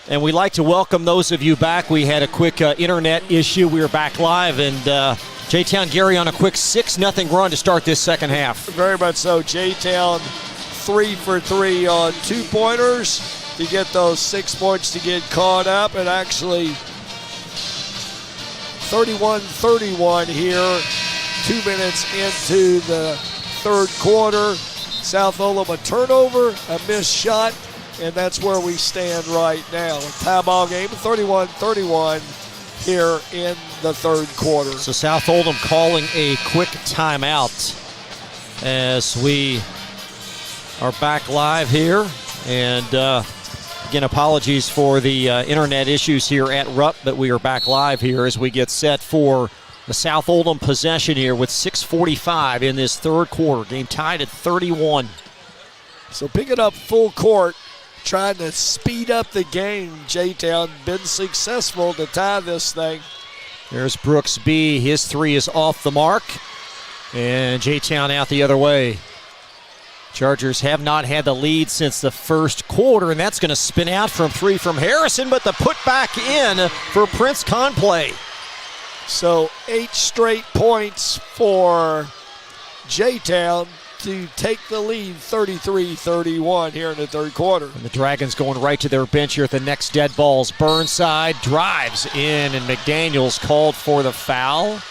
And we'd like to welcome those of you back. We had a quick internet issue. We were back live, and J-Town Gary on a quick 6-0 run to start this second half. Very much so. J-Town 3 for 3 on 2-pointers to get those 6 points to get caught up, and actually 31-31 here, 2 minutes into the third quarter. South Oldham a turnover, a missed shot, and that's where we stand right now. A tie ball game, 31-31 here in the third quarter. So South Oldham calling a quick timeout as we are back live here. And again, apologies for the internet issues here at Rupp, but we are back live here as we get set for the South Oldham possession here with 6:45 in this third quarter. Game tied at 31. So picking up full court, trying to speed up the game. J-Town been successful to tie this thing. There's Brooks B. His three is off the mark. And J-Town out the other way. Chargers have not had the lead since the first quarter, and that's going to spin out from three from Harrison, but the put back in for Prince Conplay. So 8 straight points for J-Town to take the lead, 33-31 here in the third quarter. And the Dragons going right to their bench here at the next dead balls. Burnside drives in, and McDaniels called for the foul.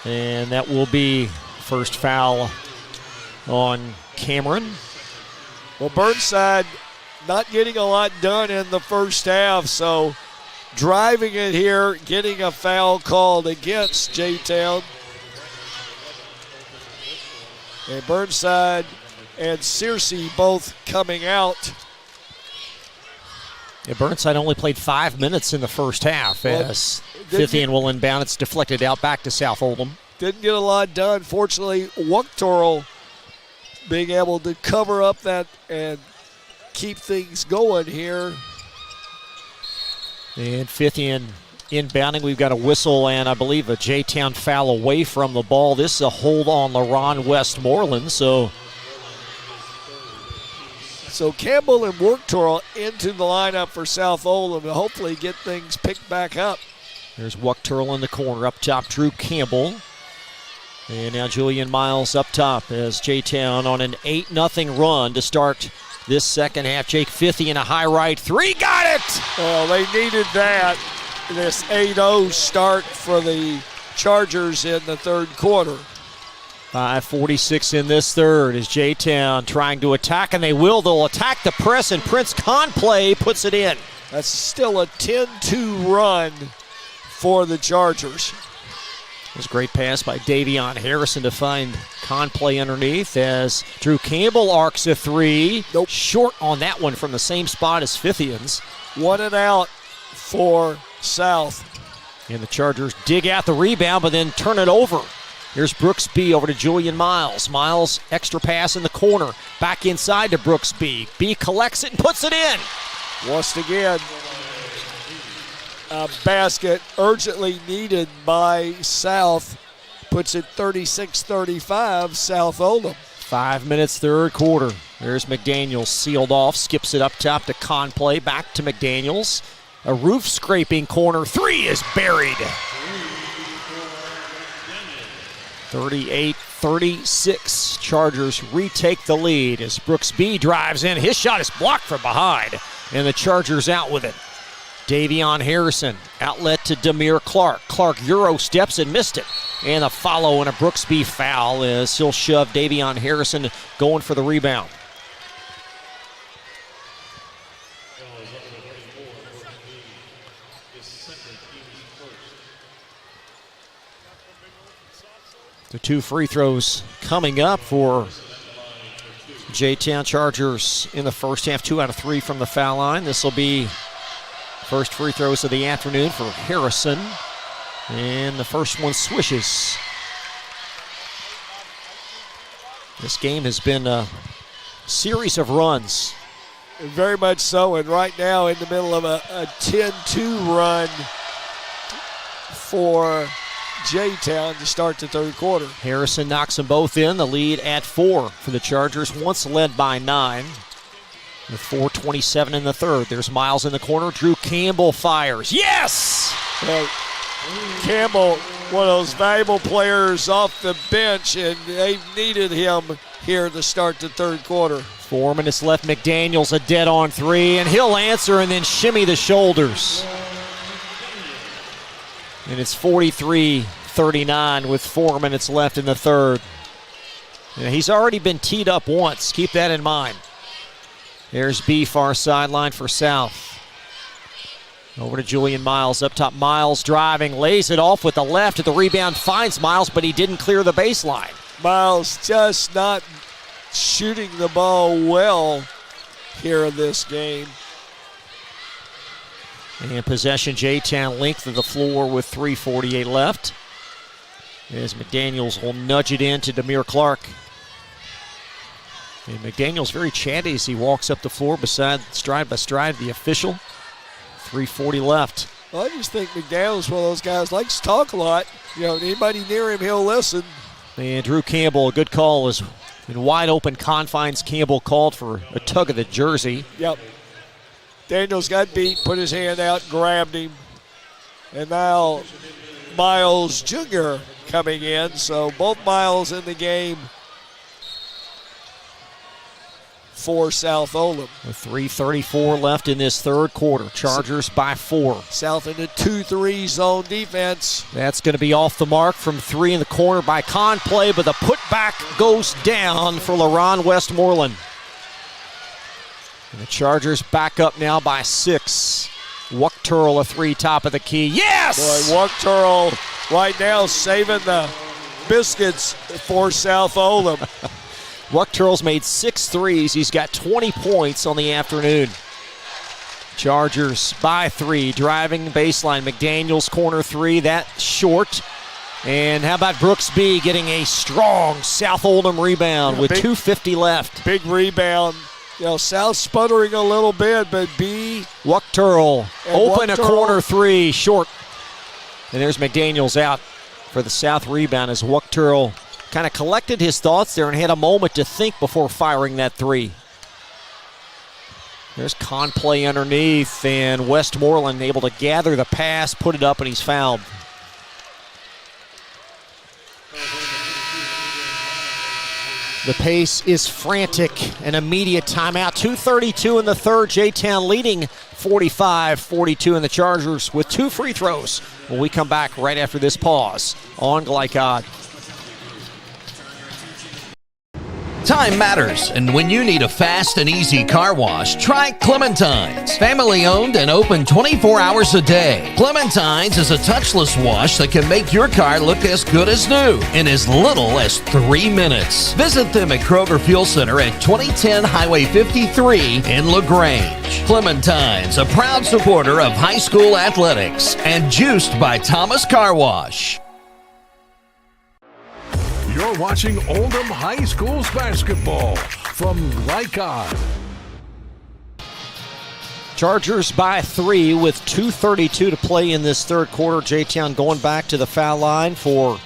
And that will be first foul on Cameron. Well, Burnside not getting a lot done in the first half, so driving it here, getting a foul called against J-Town. And Burnside and Searcy both coming out. Yeah, Burnside only played 5 minutes in the first half as Fithian will inbound. It's deflected out back to South Oldham. Didn't get a lot done. Fortunately, Wuchtorl being able to cover up that and keep things going here. And Fithian inbounding. We've got a whistle and I believe a J-Town foul away from the ball. This is a hold on LaRon Westmoreland. So Campbell and Wuchtorl into the lineup for South Oldham to hopefully get things picked back up. There's Wuchtorl in the corner. Up top, Drew Campbell. And now Julian Miles up top as J-Town on an 8-0 run to start this second half. Jake Fithian a high right three. Got it! Well, they needed that. This 8-0 start for the Chargers in the third quarter. 5:46 in this third as J-Town trying to attack, and they will. They'll attack the press, and Prince Conplay puts it in. That's still a 10-2 run for the Chargers. It was a great pass by Davion Harrison to find Conplay underneath as Drew Campbell arcs a three. Nope. Short on that one from the same spot as Fithian's. 1 and out for South. And the Chargers dig out the rebound, but then turn it over. Here's Brooks B over to Julian Miles. Miles, extra pass in the corner. Back inside to Brooks B. B collects it and puts it in. Once again, a basket urgently needed by South. Puts it 36-35, South Oldham. 5 minutes, third quarter. There's McDaniels sealed off, skips it up top to Conplay, back to McDaniels. A roof scraping corner three is buried. 38-36. Chargers retake the lead as Brooks B drives in. His shot is blocked from behind, and the Chargers out with it. Davion Harrison, outlet to Demir Clark. Clark Euro steps and missed it. And a follow and a Brooks B foul as he'll shove Davion Harrison going for the rebound. The 2 free throws coming up for J-Town Chargers in the first half. 2 out of 3 from the foul line. This will be first free throws of the afternoon for Harrison. And the first one swishes. This game has been a series of runs. Very much so, and right now in the middle of a 10-2 run for J-Town to start the third quarter. Harrison knocks them both in. The lead at 4 for the Chargers, once led by 9. with 4:27 in the third. There's Miles in the corner. Drew Campbell fires. Yes! Campbell, one of those valuable players off the bench, and they've needed him here to start the third quarter. 4 minutes left. McDaniels a dead-on three, and he'll answer and then shimmy the shoulders. And it's 43-39 with 4 minutes left in the third. He's already been teed up once. Keep that in mind. There's B, far sideline for South. Over to Julian Miles. Up top, Miles driving, lays it off with the left. At the rebound, finds Miles, but he didn't clear the baseline. Miles just not shooting the ball well here in this game. And possession, J-Town length of the floor with 3:48 left. As McDaniels will nudge it in to Demir Clark. And McDaniels very chatty as he walks up the floor stride by stride the official. 3:40 left. Well, I just think McDaniels, one of those guys, likes to talk a lot. Anybody near him, he'll listen. And Drew Campbell, a good call, is in wide open confines. Campbell called for a tug of the jersey. Yep. Daniels got beat, put his hand out, grabbed him. And now Miles Jr. coming in. So both Miles in the game for South Oldham. With 3:34 left in this third quarter. Chargers by 4. South in the 2-3 zone defense. That's going to be off the mark from 3 in the corner by Conplay, but the putback goes down for LaRon Westmoreland. And the Chargers back up now by 6. Wuchterl a 3 top of the key. Yes! Boy, Wuchterl right now saving the biscuits for South Oldham. Wuchterl's made 6 threes. He's got 20 points on the afternoon. Chargers by 3, driving baseline. McDaniels corner 3, that short. And how about Brooks B getting a strong South Oldham rebound with 2:50 left. Big rebound. South sputtering a little bit, but B. Wuchterl open Wuchterl. A corner 3, short. And there's McDaniels out for the South rebound as Wuchterl kind of collected his thoughts there and had a moment to think before firing that 3. There's Conplay underneath, and Westmoreland able to gather the pass, put it up, and he's fouled. The pace is frantic. An immediate timeout. 2:32 in the third. J-Town leading 45-42 in the Chargers with 2 free throws. When we come back right after this pause on Glycod. Time matters, and when you need a fast and easy car wash, try Clementine's. Family owned and open 24 hours a day. Clementine's is a touchless wash that can make your car look as good as new in as little as 3 minutes. Visit them at Kroger Fuel Center at 2010 Highway 53 in LaGrange. Clementine's, a proud supporter of high school athletics and juiced by Thomas Car Wash. You're watching Oldham High School's basketball from Glycod. Chargers by 3 with 2:32 to play in this third quarter. J-Town going back to the foul line for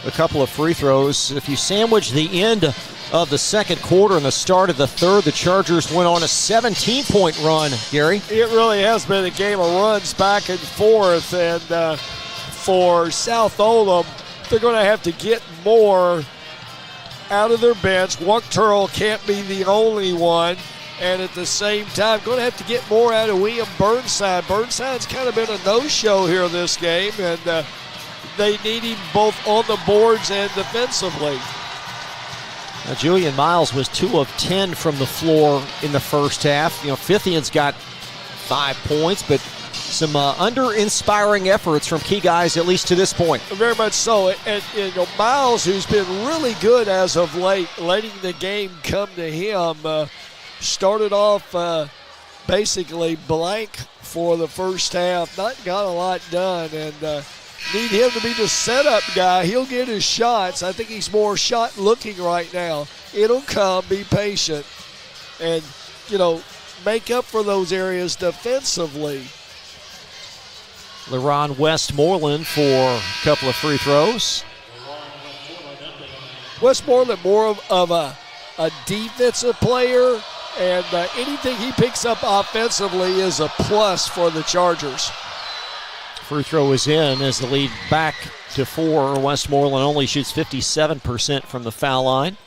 a couple of free throws. If you sandwich the end of the second quarter and the start of the third, the Chargers went on a 17-point run, Gary. It really has been a game of runs back and forth, and for South Oldham, they're going to have to get more out of their bench. Wuchterl can't be the only one. And at the same time, going to have to get more out of William Burnside. Burnside's kind of been a no-show here this game, and they need him both on the boards and defensively. Now, Julian Miles was 2 of 10 from the floor in the first half. Fithian's got 5 points, but some under-inspiring efforts from key guys, at least to this point. Very much so. And Miles, who's been really good as of late, letting the game come to him, started off basically blank for the first half. Not got a lot done, and need him to be the setup guy. He'll get his shots. I think he's more shot-looking right now. It'll come. Be patient. And, make up for those areas defensively. LaRon Westmoreland for a couple of free throws. Westmoreland more of a defensive player, and anything he picks up offensively is a plus for the Chargers. Free throw is in as the lead back to 4. Westmoreland only shoots 57% from the foul line.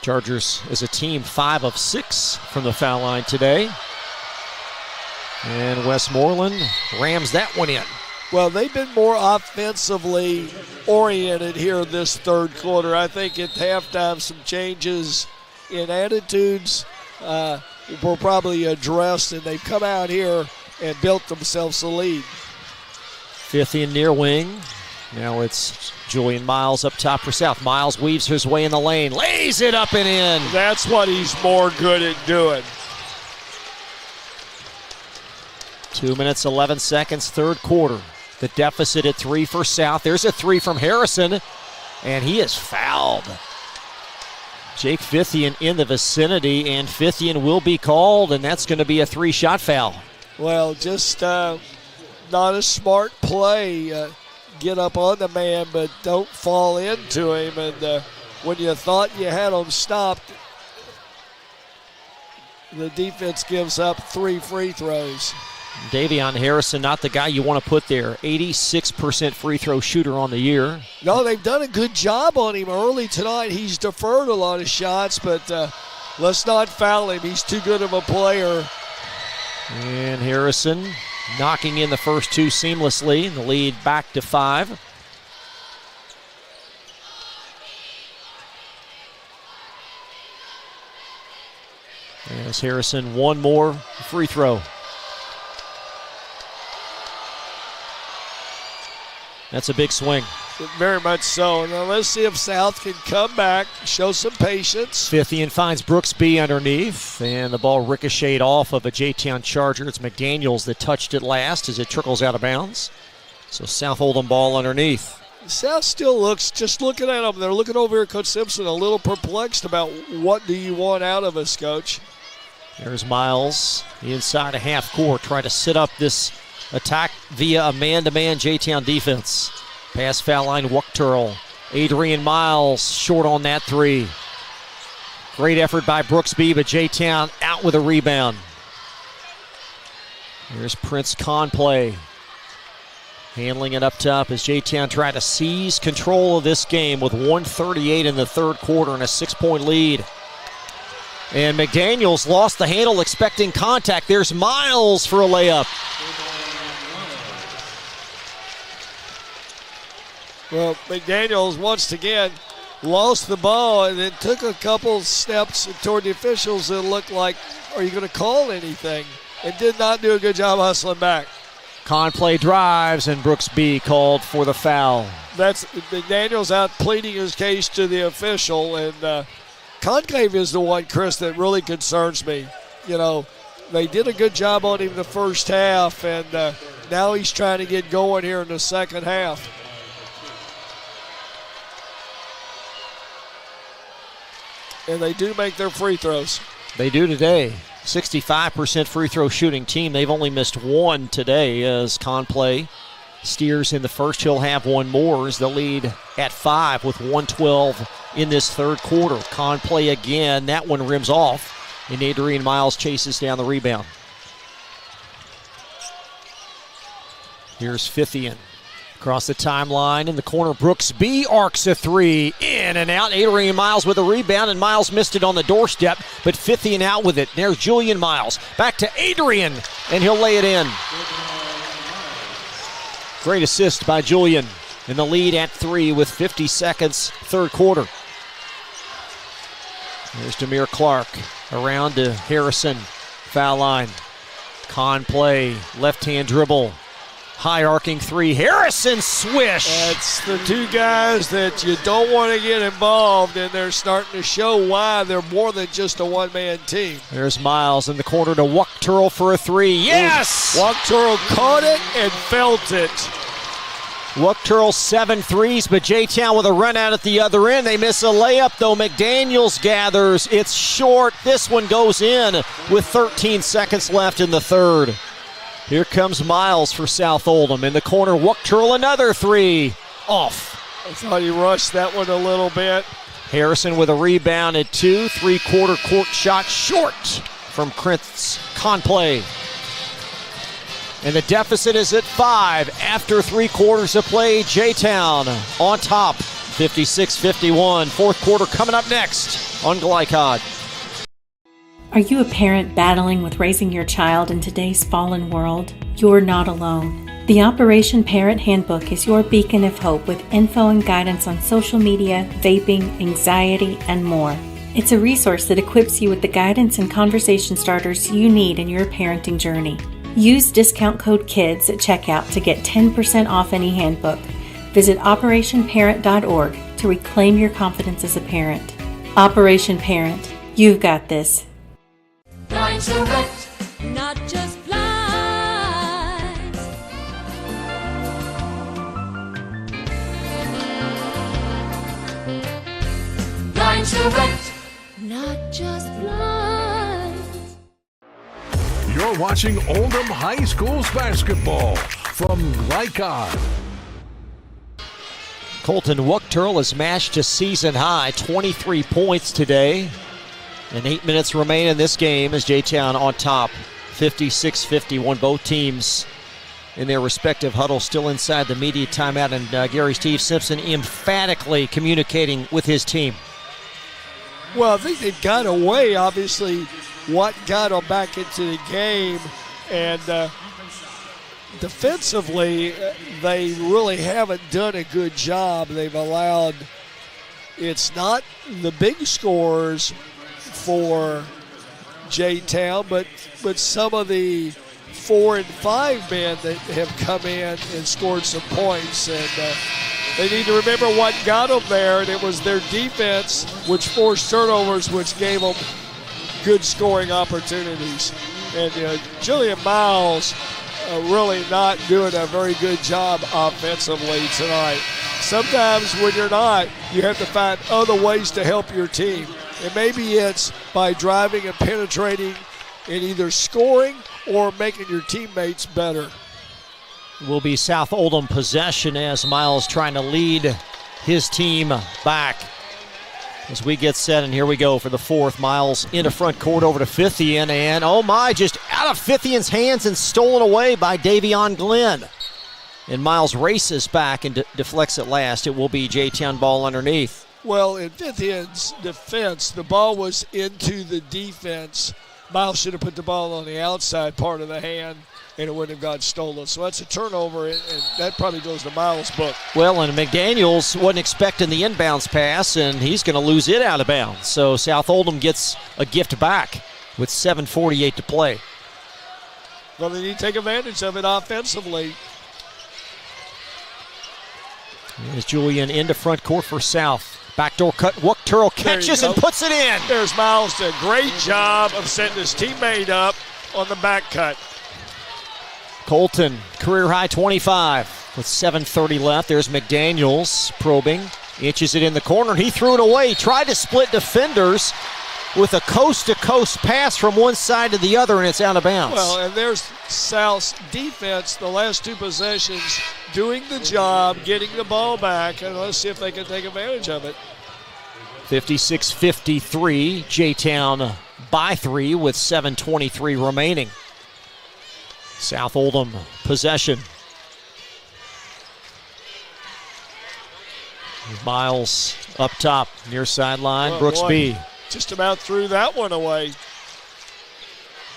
Chargers as a team 5 of 6 from the foul line today. And Westmoreland rams that one in. Well, they've been more offensively oriented here this third quarter. I think at halftime some changes in attitudes were probably addressed, and they've come out here and built themselves a lead. Fithian near wing. Now it's Julian Miles up top for South. Miles weaves his way in the lane, lays it up and in. That's what he's more good at doing. 2 minutes, 11 seconds, third quarter. The deficit at 3 for South. There's a 3 from Harrison, and he is fouled. Jake Fithian in the vicinity, and Fithian will be called, and that's going to be a 3-shot foul. Well, just not a smart play. Get up on the man, but don't fall into him. And when you thought you had him stopped, the defense gives up 3 free throws. Davion Harrison, not the guy you want to put there. 86% free throw shooter on the year. No, they've done a good job on him early tonight. He's deferred a lot of shots, but let's not foul him. He's too good of a player. And Harrison knocking in the first 2 seamlessly. The lead back to 5. As Harrison, one more free throw. That's a big swing. Very much so. Now let's see if South can come back, show some patience. Fithian finds Brooksby underneath, and the ball ricocheted off of a J-Town Charger. It's McDaniels that touched it last as it trickles out of bounds. So South Oldham ball underneath. South still looks, just looking at them, they're looking over here, Coach Simpson, a little perplexed about what do you want out of us, Coach. There's Miles inside a half court, trying to sit up this attack via a man-to-man J-Town defense. Pass foul line, Wuchterl. Adrian Miles short on that 3. Great effort by Brooksby, but J-Town out with a rebound. Here's Prince Conplay. Handling it up top as J-Town tried to seize control of this game with 1:38 in the third quarter and a 6-point lead. And McDaniels lost the handle, expecting contact. There's Miles for a layup. Well, McDaniels once again lost the ball and then took a couple steps toward the officials and looked like, are you going to call anything? And did not do a good job hustling back. Conplay drives, and Brooksby called for the foul. That's McDaniels out pleading his case to the official, and Conclave is the one, Chris, that really concerns me. You know, they did a good job on him the first half, and now he's trying to get going here in the second half. And they do make their free throws. They do today. 65% free throw shooting team. They've only missed 1 today as Conplay steers in the first. He'll have 1 more as the lead at 5 with 1:12 in this third quarter. Conplay again. That one rims off, and Adrian Miles chases down the rebound. Here's Fithian. Across the timeline in the corner, Brooksby arcs a 3. In and out. Adrian Miles with a rebound, and Miles missed it on the doorstep, but Fithian out with it. There's Julian Miles. Back to Adrian, and he'll lay it in. Great assist by Julian. In the lead at 3 with 50 seconds, third quarter. There's Demir Clark around to Harrison. Foul line. Conplay, left-hand dribble. High arcing 3. Harrison swish. That's the 2 guys that you don't want to get involved, and they're starting to show why they're more than just a one-man team. There's Miles in the corner to Wuchterl for a 3. Yes! Wuchterl caught it and felt it. Wuchterl 7 threes, but J-Town with a run out at the other end. They miss a layup, though. McDaniels gathers. It's short. This one goes in with 13 seconds left in the third. Here comes Miles for South Oldham. In the corner, Wuchterl, another 3. Off. I thought he rushed that one a little bit. Harrison with a rebound at 2. Three-quarter court shot short from Chris Conplay. And the deficit is at 5 after 3 quarters of play. J-Town on top, 56-51. Fourth quarter coming up next on Glycod. Are you a parent battling with raising your child in today's fallen world? You're not alone. The Operation Parent Handbook is your beacon of hope with info and guidance on social media, vaping, anxiety, and more. It's a resource that equips you with the guidance and conversation starters you need in your parenting journey. Use discount code KIDS at checkout to get 10% off any handbook. Visit operationparent.org to reclaim your confidence as a parent. Operation Parent, you've got this. Blinds Direct, not just blinds. Blinds Direct, not just blinds. You're watching Oldham High School's basketball from Glycod. Colton Wuchterl has matched a season high, 23 points today. And 8 minutes remain in this game as J-Town on top, 56-51. Both teams in their respective huddles still inside the media timeout, and Gary Steve Simpson emphatically communicating with his team. Well, I think they've got away, obviously, what got them back into the game. And defensively, they really haven't done a good job. They've allowed, it's not the big scores for J-Town, but some of the 4 and 5 men that have come in and scored some points. And they need to remember what got them there, and it was their defense, which forced turnovers, which gave them good scoring opportunities. And Julian Miles really not doing a very good job offensively tonight. Sometimes when you're not, you have to find other ways to help your team. And maybe it's by driving and penetrating and either scoring or making your teammates better. Will be South Oldham possession as Miles trying to lead his team back. As we get set, and here we go for the fourth. Miles into front court over to Fithian, and oh my, just out of Fithian's hands and stolen away by Davion Glenn. And Miles races back and deflects it last. It will be J-Town ball underneath. Well, in Fithian's defense, the ball was into the defense. Miles should have put the ball on the outside part of the hand, and it wouldn't have got stolen. So that's a turnover, and that probably goes to Miles' book. Well, and McDaniels wasn't expecting the inbounds pass, and he's going to lose it out of bounds. So South Oldham gets a gift back with 7:48 to play. Well, they need to take advantage of it offensively. Here's Julian into front court for South. Backdoor cut, Wuchterl catches and puts it in. There's Miles, did a great job of setting his teammate up on the back cut. Colton, career high 25 with 7:30 left. There's McDaniels probing, inches it in the corner. He threw it away, tried to split defenders with a coast-to-coast pass from one side to the other, and it's out of bounds. Well, and there's South's defense the last 2 possessions doing the job, getting the ball back, and let's see if they can take advantage of it. 56-53, J-Town by 3 with 7:23 remaining. South Oldham possession. Miles up top, near sideline, Oh, Brooksby. Just about threw that one away.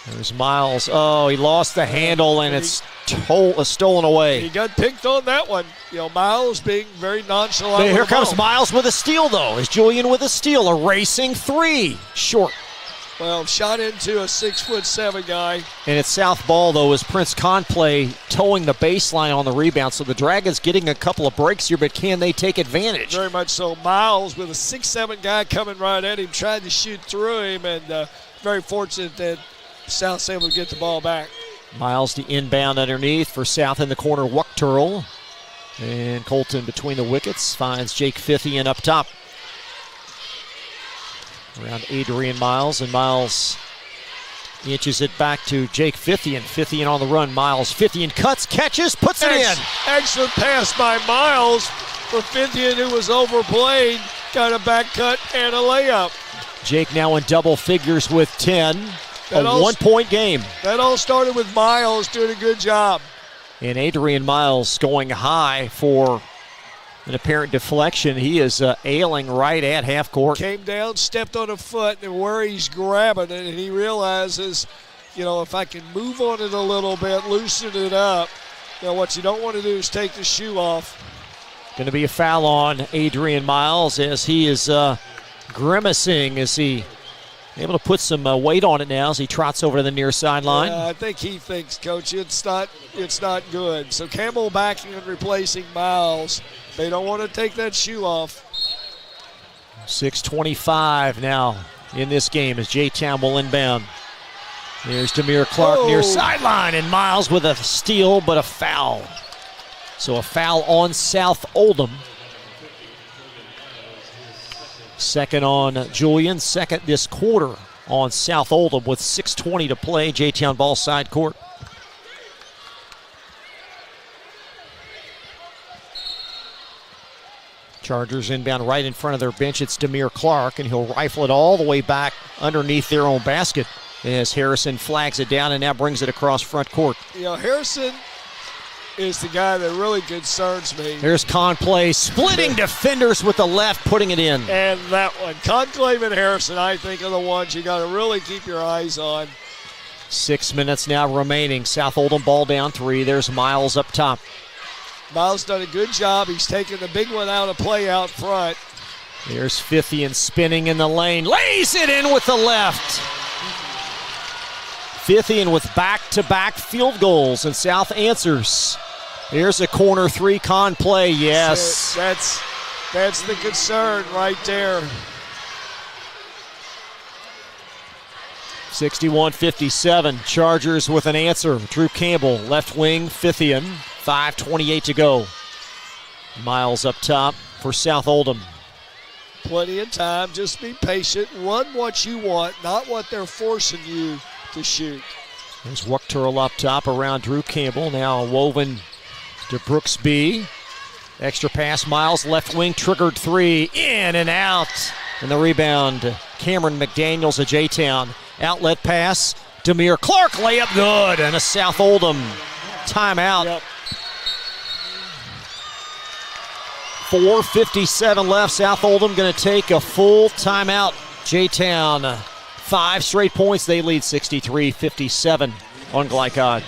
There's Miles. Oh, he lost the handle, and it's stolen He away. got picked on that one. Miles being very nonchalant. Here with the comes ball. Miles with a steal, though. Is Julian with a steal, a racing 3. Short. Well, shot into a 6'7" guy. And it's South ball, though, as Prince Conplay towing the baseline on the rebound. So the Dragons getting a couple of breaks here, but can they take advantage? Very much so. Miles with a 6'7" guy coming right at him, trying to shoot through him, and very fortunate that South's able to get the ball back. Miles the inbound underneath for South in the corner. Wuchterl. And Colton between the wickets finds Jake Fithian up top. Around Adrian Miles, and Miles inches it back to Jake Fithian. Fithian on the run. Miles. Fithian cuts, catches, puts it in. Excellent pass by Miles for Fithian, who was overplayed, got a back cut and a layup. Jake now in double figures with 10. A 1-point game. That all started with Miles doing a good job. And Adrian Miles going high for an apparent deflection. He is ailing right at half court. Came down, stepped on a foot, and where he's grabbing it, and he realizes, if I can move on it a little bit, loosen it up. What you don't want to do is take the shoe off. Going to be a foul on Adrian Miles as he is grimacing as he able to put some weight on it now as he trots over to the near sideline. I think he thinks, Coach, it's not good. So Campbell backing and replacing Miles. They don't want to take that shoe off. 6:25 now in this game as J-Town will inbound. There's Demir Clark near sideline, and Miles with a steal, but a foul. So a foul on South Oldham. Second on Julian, second this quarter on South Oldham with 6:20 to play. J-Town ball side court. Chargers inbound right in front of their bench. It's Demir Clark, and he'll rifle it all the way back underneath their own basket as Harrison flags it down and now brings it across front court. Harrison is the guy that really concerns me. Here's Conplay splitting defenders with the left, putting it in. And that one, Conclave and Harrison, I think, are the ones you got to really keep your eyes on. 6 minutes now remaining. South Oldham ball down 3. There's Miles up top. Miles done a good job. He's taking the big one out of play out front. There's Fithian spinning in the lane. Lays it in with the left. Fithian with back-to-back field goals, and South answers. Here's a corner 3 Conplay, yes. That's the concern right there. 61-57, Chargers with an answer. Drew Campbell, left wing, Fithian, 5:28 to go. Miles up top for South Oldham. Plenty of time, just be patient, run what you want, not what they're forcing you to shoot. There's Wuchterl up top around Drew Campbell, now woven to Brooks B. Extra pass, Miles, left wing, triggered 3, in and out. And the rebound, Cameron McDaniels of J-Town. Outlet pass, Demir Clark, layup good, and a South Oldham timeout. Yep. 4:57 left. South Oldham going to take a full timeout. J-Town, 5 straight points. They lead 63-57 on Glycod.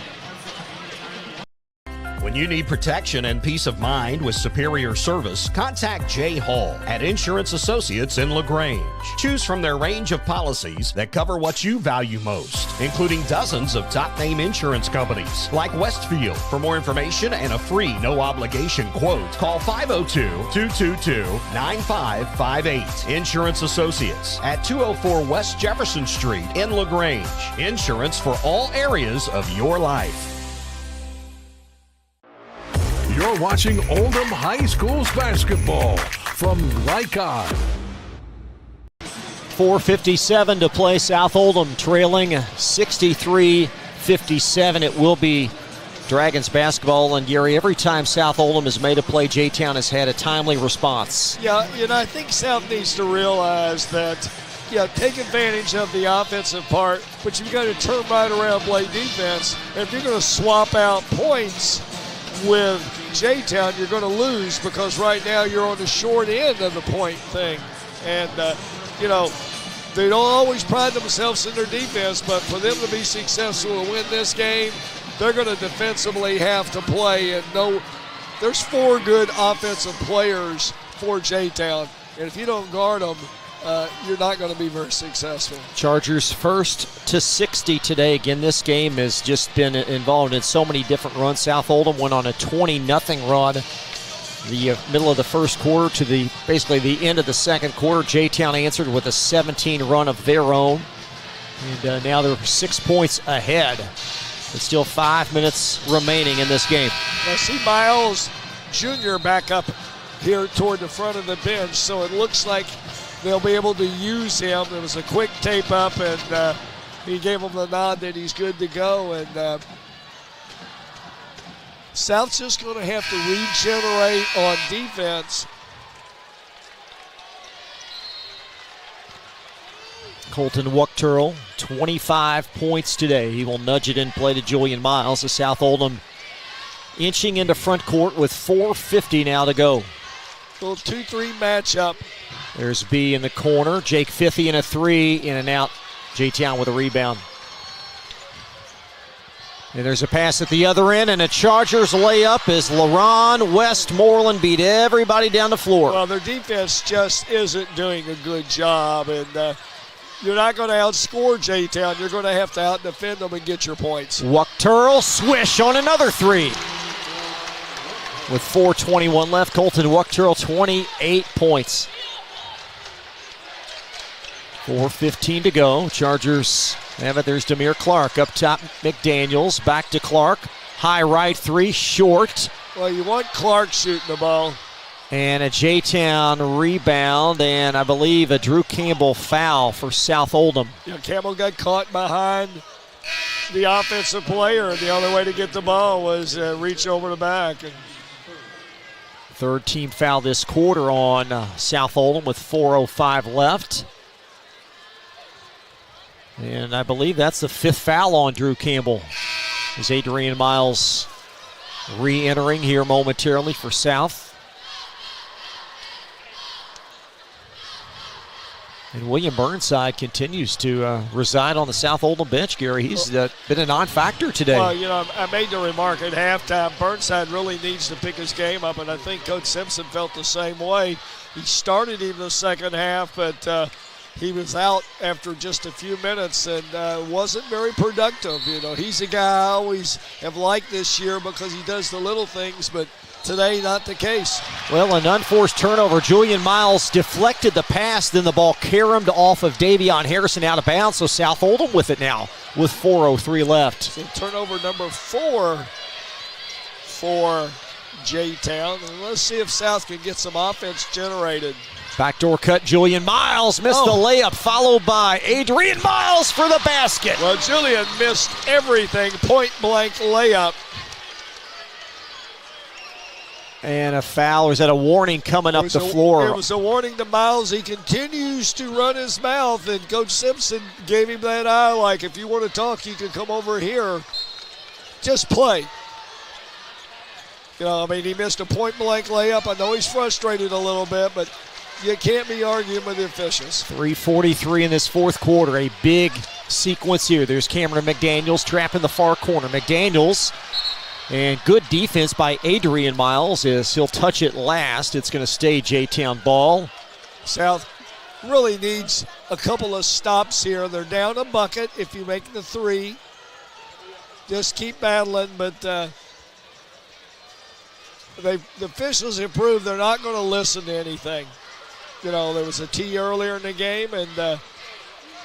When you need protection and peace of mind with superior service, contact Jay Hall at Insurance Associates in LaGrange. Choose from their range of policies that cover what you value most, including dozens of top-name insurance companies like Westfield. For more information and a free no-obligation quote, call 502-222-9558. Insurance Associates at 204 West Jefferson Street in LaGrange. Insurance for all areas of your life. You're watching Oldham High School's basketball from Glycod. 4:57 to play. South Oldham trailing 63-57. It will be Dragons basketball. And Gary, every time South Oldham has made a play, J-Town has had a timely response. Yeah, I think South needs to realize that, take advantage of the offensive part, but you've got to turn right around, play defense. And if you're going to swap out points with J-Town, you're going to lose because right now you're on the short end of the point thing. And, they don't always pride themselves in their defense, but for them to be successful to win this game, they're going to defensively have to play. And there's 4 good offensive players for J-Town. And if you don't guard them, you're not going to be very successful. Chargers first to 60 today. Again, this game has just been involved in so many different runs. South Oldham went on a 20-0 run the middle of the first quarter to basically the end of the second quarter. J-Town answered with a 17 run of their own. And now they're 6 points ahead. But still 5 minutes remaining in this game. Now see Miles Jr. back up here toward the front of the bench, so it looks like they'll be able to use him. It was a quick tape up, and he gave him the nod that he's good to go. And South's just going to have to regenerate on defense. Colton Wuchterl, 25 points today. He will nudge it in play to Julian Miles. The South Oldham inching into front court with 4:50 now to go. Little 2-3 matchup. There's B in the corner. Jake Fithy in a three, in and out. J-Town with a rebound. And there's a pass at the other end, and a Chargers layup as LaRon Westmoreland beat everybody down the floor. Well, their defense just isn't doing a good job, and you're not going to outscore J-Town. You're going to have to out-defend them and get your points. Wuchterl swish on another three. With 4:21 left, Colton Wuchterl 28 points. 4:15 to go. Chargers have it. There's Demir Clark up top. McDaniels back to Clark. High right three, short. Well, you want Clark shooting the ball. And a J-Town rebound, and I believe a Drew Campbell foul for South Oldham. Yeah, Campbell got caught behind the offensive player, and the only way to get the ball was reach over the back. And third team foul this quarter on South Oldham with 4:05 left. And I believe that's the fifth foul on Drew Campbell. As Adrian Miles re-entering here momentarily for South. And William Burnside continues to reside on the South Oldham bench, Gary. He's been a non-factor today. Well, you know, I made the remark at halftime, Burnside really needs to pick his game up, and I think Coach Simpson felt the same way. He started him the second half, but he was out after just a few minutes and wasn't very productive. You know, he's a guy I always have liked this year because he does the little things, but today, not the case. Well, an unforced turnover. Julian Miles deflected the pass, then the ball caromed off of Davion Harrison out of bounds, so South Oldham with it now with 4:03 left. So turnover number 4 for J-Town. And let's see if South can get some offense generated. Backdoor cut, Julian Miles missed the layup, followed by Adrian Miles for the basket. Well, Julian missed everything, point-blank layup. And a foul, or is that a warning coming up the floor? It was a warning to Miles. He continues to run his mouth, and Coach Simpson gave him that eye like, if you want to talk, you can come over here. Just play. You know, I mean, he missed a point-blank layup. I know he's frustrated a little bit, but you can't be arguing with the officials. 3:43 in this fourth quarter. A big sequence here. There's Cameron McDaniels trapped in the far corner. McDaniels, and good defense by Adrian Miles as he'll touch it last. It's going to stay J-Town ball. South really needs a couple of stops here. They're down a bucket if you make the three. Just keep battling, but the officials have proved they're not going to listen to anything. You know, there was a tee earlier in the game, and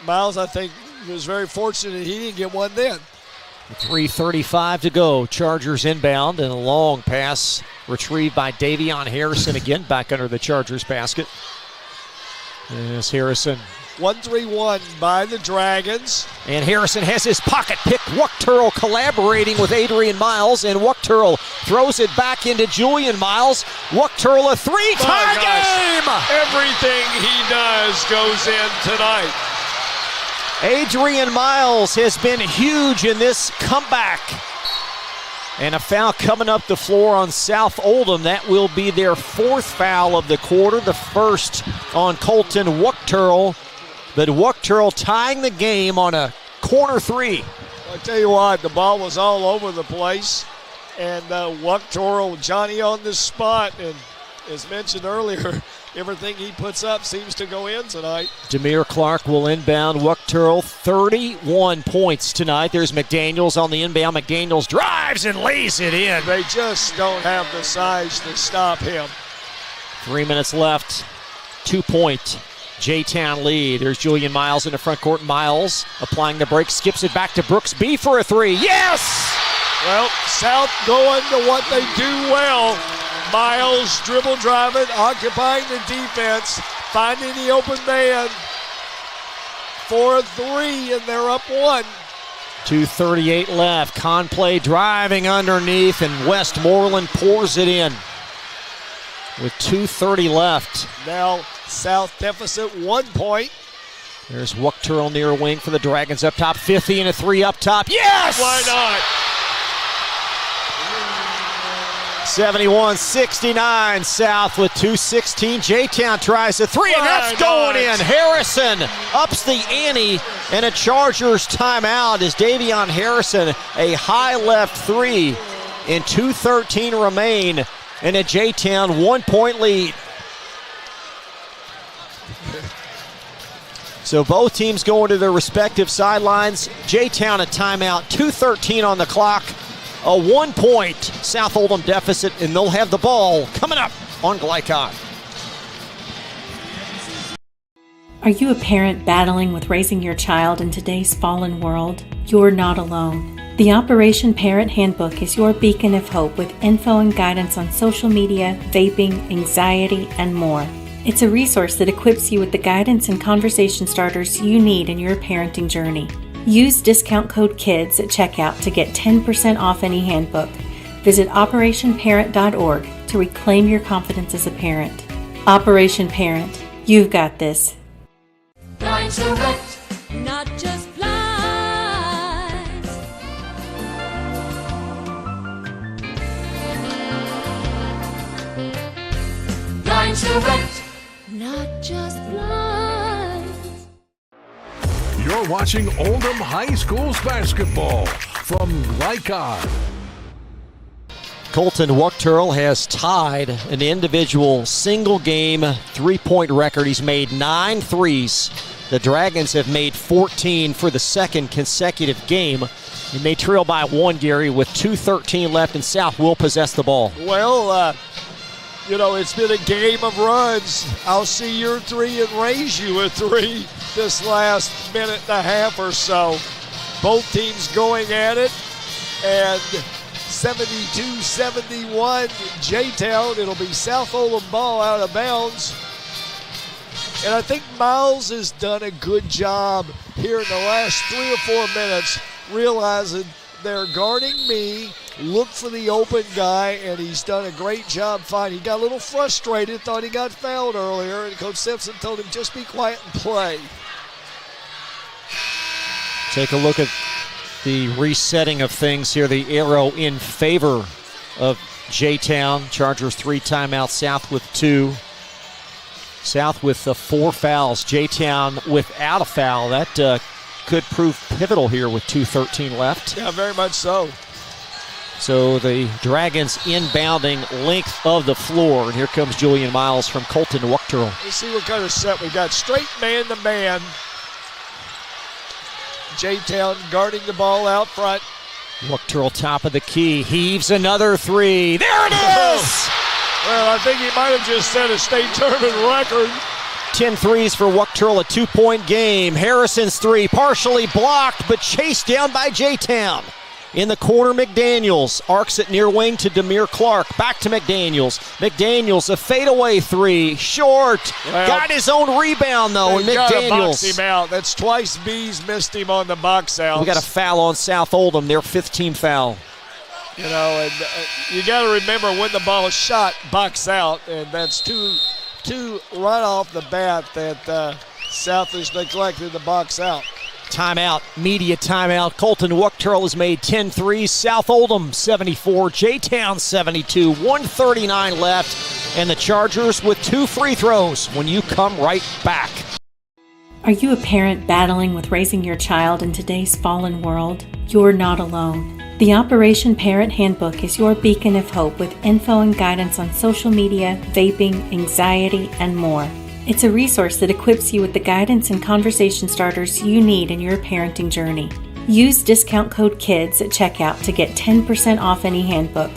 Miles, I think, was very fortunate he didn't get one then. 3:35 to go. Chargers inbound, and a long pass retrieved by Davion Harrison again back under the Chargers basket. As Harrison. 1-3-1 by the Dragons. And Harrison has his pocket pick. Wuchterl collaborating with Adrian Miles, and Wuchterl throws it back into Julian Miles. Wuchterl a three-tie game! Everything he does goes in tonight. Adrian Miles has been huge in this comeback. And a foul coming up the floor on South Oldham. That will be their fourth foul of the quarter, the first on Colton Wuchterl. But Wuchterl tying the game on a corner three. I'll tell you what, the ball was all over the place. And Wuchterl, Johnny on the spot. And as mentioned earlier, everything he puts up seems to go in tonight. Demir Clark will inbound. Wuchterl, 31 points tonight. There's McDaniels on the inbound. McDaniels drives and lays it in. They just don't have the size to stop him. 3 minutes left. 2-point J-Town lead. There's Julian Miles in the front court. Miles applying the break, skips it back to Brooks B for a three. Yes! Well, South going to what they do well. Miles dribble driving, occupying the defense, finding the open man for a three, and they're up one. 2:38 left. Conplay driving underneath, and Westmoreland pours it in with 2:30 left. Now South deficit 1 point. There's Wuchterl near wing for the Dragons up top. 50 and a 3 up top. Yes! Why not? 71-69 South with 2:16. J-Town tries a 3, and that's going in. Harrison ups the ante, and a Chargers timeout is Davion Harrison. A high left 3 and 2:13 remain, and a J-Town 1-point lead. So both teams going to their respective sidelines. J-Town a timeout, 2:13 on the clock. A 1-point South Oldham deficit, and they'll have the ball coming up on Glycon. Are you a parent battling with raising your child in today's fallen world? You're not alone. The Operation Parent Handbook is your beacon of hope with info and guidance on social media, vaping, anxiety, and more. It's a resource that equips you with the guidance and conversation starters you need in your parenting journey. Use discount code KIDS at checkout to get 10% off any handbook. Visit operationparent.org to reclaim your confidence as a parent. Operation Parent, you've got this. Blinds direct, not just blinds. Blinds direct, not just blinds. You're watching Oldham High School's basketball from Glycon. Colton Wuchterl has tied an individual single-game three-point record. He's made 9 threes. The Dragons have made 14 for the second consecutive game. And they trail by 1, Gary, with 2:13 left, and South will possess the ball. Well, it's been a game of runs. I'll see your 3 and raise you a 3 this last minute and a half or so. Both teams going at it, and 72-71 J-Town. It'll be South Oldham ball out of bounds. And I think Miles has done a good job here in the last 3 or 4 minutes, realizing they're guarding me, look for the open guy, and he's done a great job finding. He got a little frustrated, thought he got fouled earlier, and Coach Simpson told him just be quiet and play. Take a look at the resetting of things here. The arrow in favor of J-Town. Chargers 3 timeouts, South with 2. South with 4 fouls. J-Town without a foul. That could prove pivotal here with 2:13 left. Yeah, very much so. So the Dragons inbounding length of the floor. And here comes Julian Miles from Colton Wuchterl. Let's see what kind of set we got. Straight man-to-man. J-Town guarding the ball out front. Wuchterl top of the key. Heaves another 3. There it is! Well, I think he might have just set a state tournament record. 10 threes for Wuchterl, a 2-point game. Harrison's 3 partially blocked, but chased down by J-Town. In the corner, McDaniels arcs it near wing to Demir Clark. Back to McDaniels. McDaniels, a fadeaway 3, short. Well, got his own rebound, though, and They gotta box McDaniels. him out. That's twice Bees missed him on the box out. We got a foul on South Oldham, their 5th team foul. And you got to remember when the ball is shot, box out, and that's two right off the bat that South has neglected the box out. Timeout, media timeout. Colton Wuchterl has made 10 threes. South Oldham 74, J-Town 72, 1:39 left, and the Chargers with 2 free throws when you come right back. Are you a parent battling with raising your child in today's fallen world? You're not alone. The Operation Parent Handbook is your beacon of hope with info and guidance on social media, vaping, anxiety, and more. It's a resource that equips you with the guidance and conversation starters you need in your parenting journey. Use discount code KIDS at checkout to get 10% off any handbook.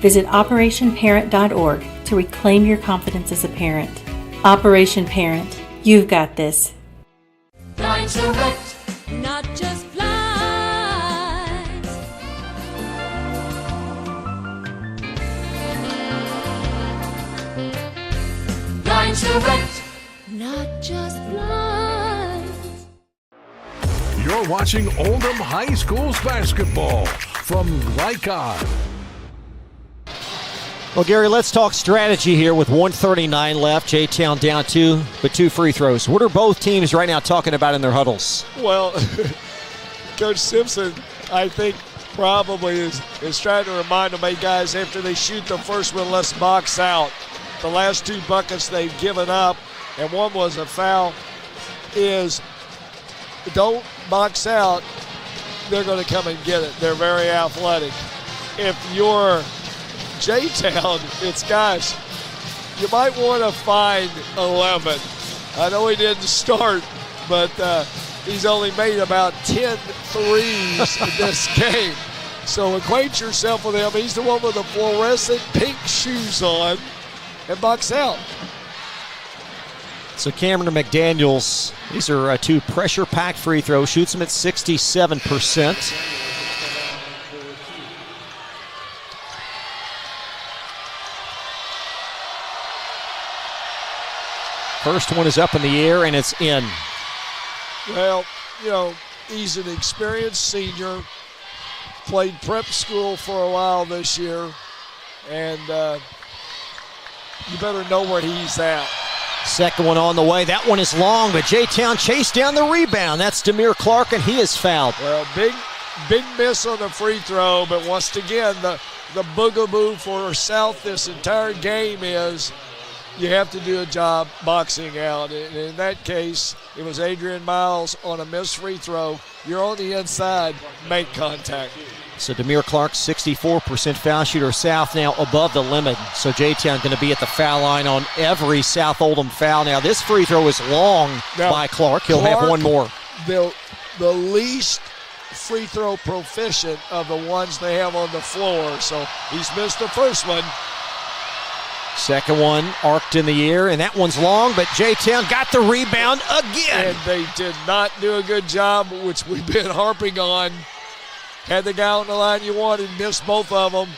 Visit operationparent.org to reclaim your confidence as a parent. Operation Parent, you've got this. Blinds direct, not just blinds. Blinds direct, not just blinds. You're watching Oldham High School's basketball from Glycon. Well, Gary, let's talk strategy here with 1:39 left. J-Town down 2, but 2 free throws. What are both teams right now talking about in their huddles? Well, Coach Simpson, I think, probably is trying to remind them, hey, guys, after they shoot the first one, let's box out. The last 2 buckets they've given up, and one was a foul, is don't box out. They're going to come and get it. They're very athletic. If you're J-Town, it's, guys, you might want to find 11. I know he didn't start, but he's only made about 10 threes in this game. So acquaint yourself with him. He's the one with the fluorescent pink shoes on, and box out. So Cameron McDaniels, these are 2 pressure-packed free throws, shoots them at 67%. First one is up in the air, and it's in. Well, you know, he's an experienced senior, played prep school for a while this year, and you better know where he's at. Second one on the way. That one is long, but J-Town chased down the rebound. That's Demir Clark, and he is fouled. Well, big miss on the free throw, but once again, the boogaboo for South this entire game is you have to do a job boxing out. And in that case, it was Adrian Miles on a missed free throw. You're on the inside, make contact. So Demir Clark, 64% foul shooter. South now above the limit. So J-Town going to be at the foul line on every South Oldham foul. Now this free throw is long by Clark. He'll have one more. The least free throw proficient of the ones they have on the floor. So he's missed the first one. Second one arced in the air, and that one's long, but J-Town got the rebound again. And they did not do a good job, which we've been harping on. Had the guy on the line you wanted, missed both of them.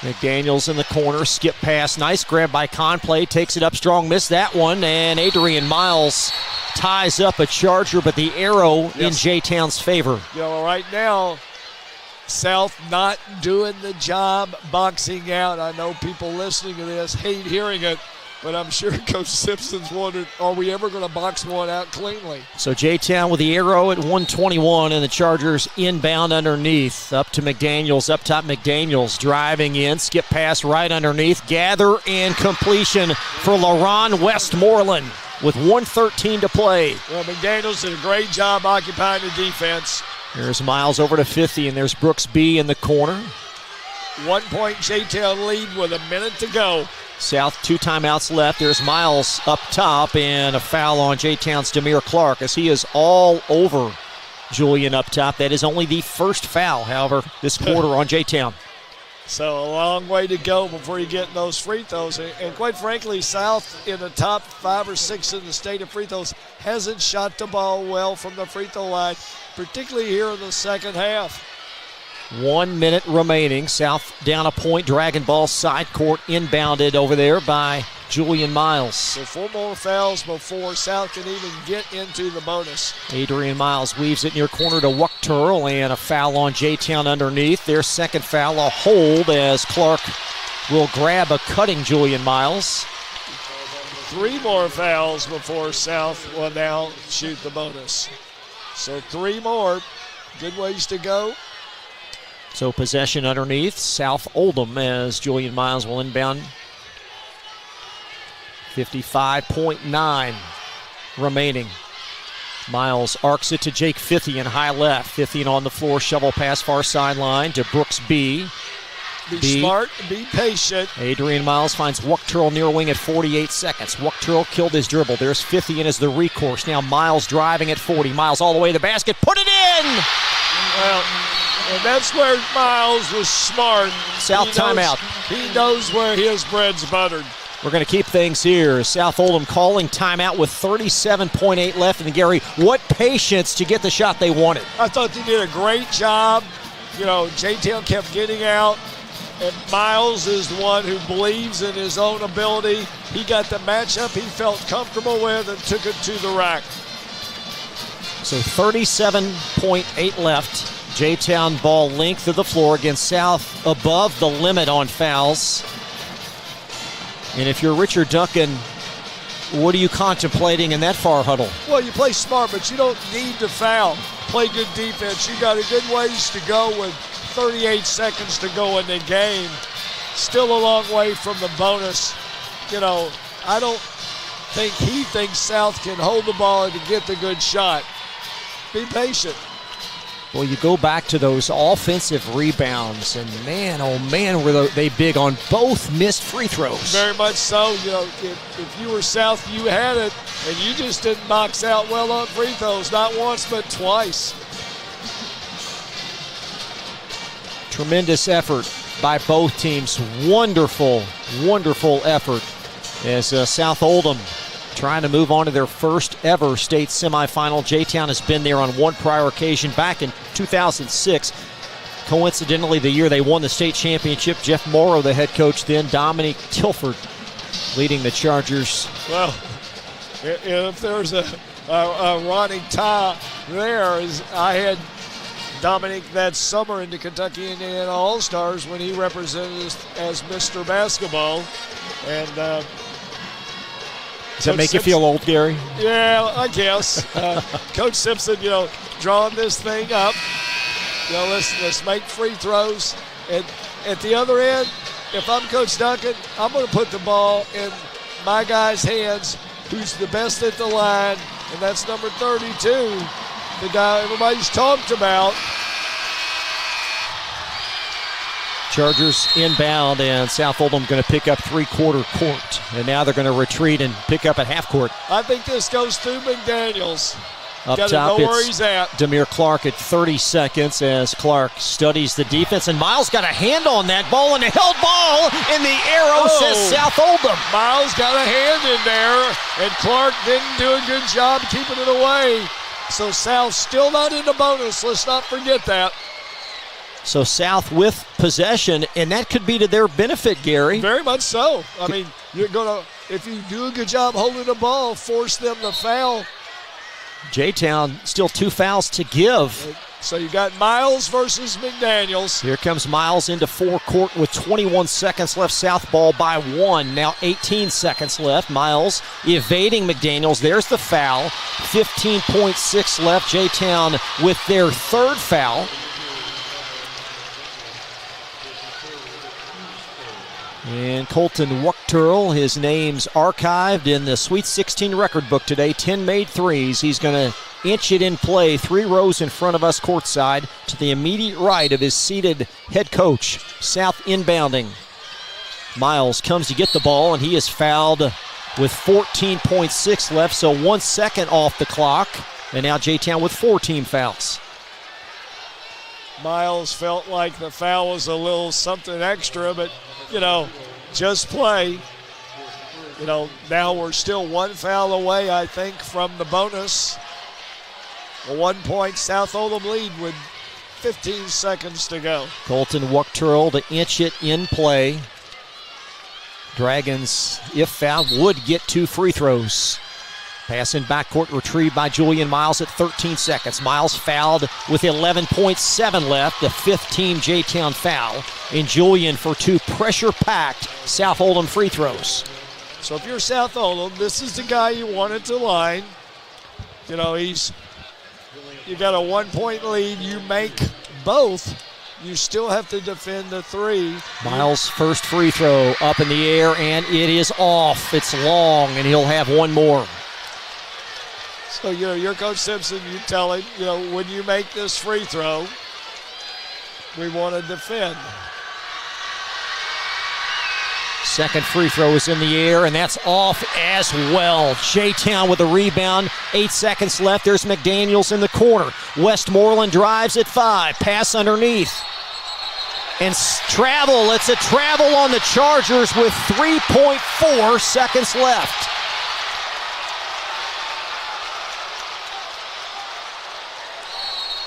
McDaniels in the corner, skip pass, nice grab by Conplay, takes it up strong, missed that one, and Adrian Miles ties up a charger, but the arrow in J-Town's favor. You know, right now, South not doing the job boxing out. I know people listening to this hate hearing it, but I'm sure Coach Simpson's wondered, are we ever going to box one out cleanly? So J-Town with the arrow at 121, and the Chargers inbound underneath. Up to McDaniels, up top McDaniels, driving in, skip pass right underneath, gather and completion for LaRon Westmoreland with 1:13 to play. Well, McDaniels did a great job occupying the defense. There's Miles over to 50, and there's Brooks B in the corner. 1 point J-Town lead with a minute to go. South 2 timeouts left. There's Miles up top, and a foul on J-Town's Demir Clark as he is all over Julian up top. That is only the first foul, however, this quarter on J-Town. So a long way to go before you get those free throws. And quite frankly, South in the top 5 or 6 in the state of free throws hasn't shot the ball well from the free throw line, particularly here in the second half. 1 minute remaining. South down a point. Dragon ball side court inbounded over there by Julian Miles. So 4 more fouls before South can even get into the bonus. Adrian Miles weaves it near corner to Wuchterl, and a foul on J-Town underneath. Their second foul, a hold as Clark will grab a cutting Julian Miles. 3 more fouls before South will now shoot the bonus. So 3 more. Good ways to go. So possession underneath, South Oldham as Julian Miles will inbound. 55.9 remaining. Miles arcs it to Jake Fithian, high left. Fithian on the floor, shovel pass far sideline to Brooks B. Be smart, be patient. Adrian Miles finds Wuchterl near wing at 48 seconds. Wuchterl killed his dribble. There's Fithian as the recourse. Now Miles driving at 40. Miles all the way to the basket. Put it in! Well, and that's where Miles was smart. South timeout. He knows where his bread's buttered. We're going to keep things here. South Oldham calling timeout with 37.8 left. And Gary, what patience to get the shot they wanted. I thought they did a great job. You know, J-Town kept getting out. And Miles is the one who believes in his own ability. He got the matchup he felt comfortable with and took it to the rack. So 37.8 left. J-Town ball length of the floor against South above the limit on fouls. And if you're Richard Duncan, what are you contemplating in that far huddle? Well, you play smart, but you don't need to foul. Play good defense. You got a good ways to go with 38 seconds to go in the game. Still a long way from the bonus. You know, I don't think he thinks South can hold the ball and to get the good shot. Be patient. Well, you go back to those offensive rebounds, and man, oh man, were they big on both missed free throws. Very much so. You know, if you were South, you had it, and you just didn't box out well on free throws, not once but twice. Tremendous effort by both teams. Wonderful, wonderful effort as South Oldham trying to move on to their first ever state semifinal. J-Town has been there on one prior occasion back in 2006. Coincidentally, the year they won the state championship, Jeff Morrow, the head coach then, Dominique Tilford leading the Chargers. Well, if there's a ironic tie there, is I had Dominique that summer in the Kentucky Indiana All-Stars when he represented us as Mr. Basketball. And does that make you feel old, Gary? Yeah, I guess. Coach Simpson, you know, drawing this thing up. You know, let's make free throws. And at the other end, if I'm Coach Duncan, I'm going to put the ball in my guy's hands, who's the best at the line, and that's number 32, the guy everybody's talked about. Chargers inbound, and South Oldham going to pick up three-quarter court. And now they're going to retreat and pick up at half court. I think this goes through McDaniels. Up Got top, to know where he's at. Demir Clark at 30 seconds as Clark studies the defense. And Miles got a hand on that ball, and a held ball in the arrow, says South Oldham. Miles got a hand in there, and Clark didn't do a good job keeping it away. So South still not in the bonus. Let's not forget that. So South with possession, and that could be to their benefit, Gary. Very much so. I mean, you're going to, if you do a good job holding the ball, force them to foul. J-Town still 2 fouls to give. So you got Miles versus McDaniels. Here comes Miles into forecourt with 21 seconds left. South ball by 1. Now 18 seconds left. Miles evading McDaniels. There's the foul. 15.6 left. J-Town with their third foul. And Colton Wuchterl, his name's archived in the Sweet 16 record book today. 10 made threes. He's going to inch it in play 3 rows in front of us courtside to the immediate right of his seated head coach. South inbounding. Miles comes to get the ball, and he is fouled with 14.6 left, so 1 second off the clock. And now J-Town with 4 team fouls. Miles felt like the foul was a little something extra, but, you know, just play. You know, now we're still 1 foul away, I think, from the bonus. A 1-point South Oldham lead with 15 seconds to go. Colton Wuchterl to inch it in play. Dragons, if fouled, would get 2 free throws. Pass in backcourt, retrieved by Julian Miles at 13 seconds. Miles fouled with 11.7 left, the 5th team J-Town foul. And Julian for 2 pressure-packed South Oldham free throws. So if you're South Oldham, this is the guy you wanted to line. You know, you got a 1-point lead. You make both. You still have to defend the 3. Miles' first free throw up in the air, and it is off. It's long, and he'll have 1 more. So, you know, your Coach Simpson, you tell him, you know, when you make this free throw, we want to defend. Second free throw is in the air, and that's off as well. J-Town with a rebound. 8 seconds left. There's McDaniels in the corner. Westmoreland drives at 5. Pass underneath. And travel. It's a travel on the Chargers with 3.4 seconds left.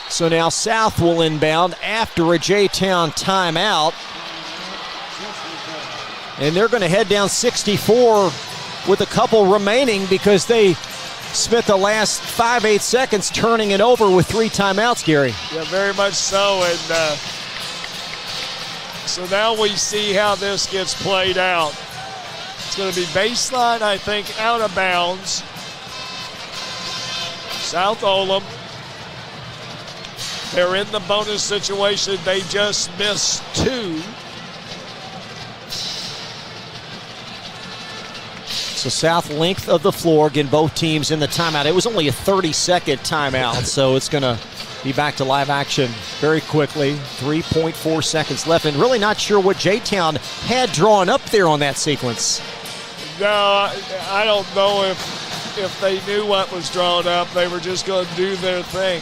So now South will inbound after a J-Town timeout. And they're going to head down 64 with a couple remaining because they spent the last 5-8 seconds turning it over with 3 timeouts, Gary. Yeah, very much so. And so now we see how this gets played out. It's going to be baseline, I think, out of bounds. South Oldham. They're in the bonus situation. They just missed 2. So south length of the floor. Again, both teams in the timeout. It was only a 30-second timeout, so it's going to be back to live action very quickly. 3.4 seconds left, and really not sure what J-Town had drawn up there on that sequence. No, I don't know if they knew what was drawn up. They were just going to do their thing.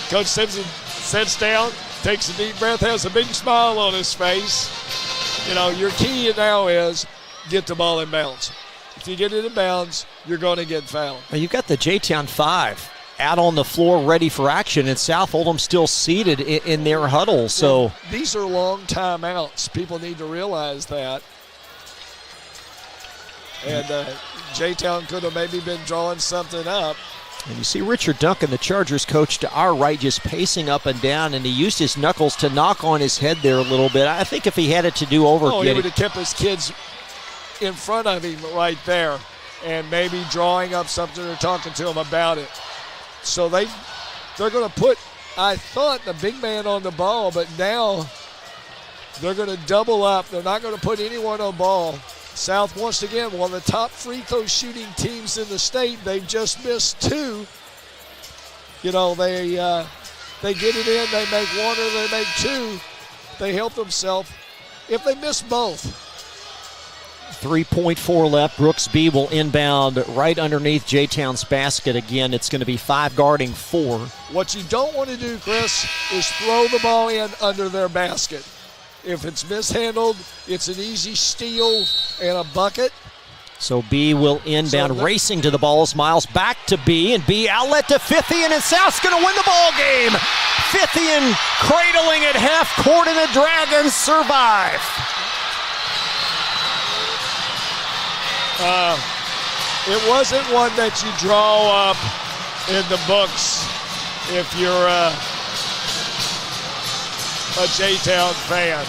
Coach Simpson sits down, takes a deep breath, has a big smile on his face. You know, your key now is get the ball in bounds. If you get it in bounds, you're going to get fouled. Well, you've got the J-Town 5 out on the floor ready for action, and South Oldham still seated in their huddle. So yeah, these are long timeouts. People need to realize that. And J-Town could have maybe been drawing something up. And you see Richard Duncan, the Chargers coach, to our right, just pacing up and down, and he used his knuckles to knock on his head there a little bit. I think if he had it to do over, he would have kept his kids in front of him right there and maybe drawing up something or talking to him about it. So they're going to put, I thought, the big man on the ball, but now they're going to double up. They're not going to put anyone on ball. South, once again, one of the top free throw shooting teams in the state. They've just missed 2. You know, they get it in, they make 1 or they make 2. They help themselves. If they miss both. 3.4 left. Brooks B will inbound right underneath J-Town's basket. Again, it's going to be 5 guarding 4. What you don't want to do, Chris, is throw the ball in under their basket. If it's mishandled, it's an easy steal and a bucket. So B will inbound, racing to the ball as Miles back to B, and B outlet to Fithian, and South's going to win the ball game. Fithian cradling at half court, and the Dragons survive. It wasn't one that you draw up in the books if you're a J-Town fan.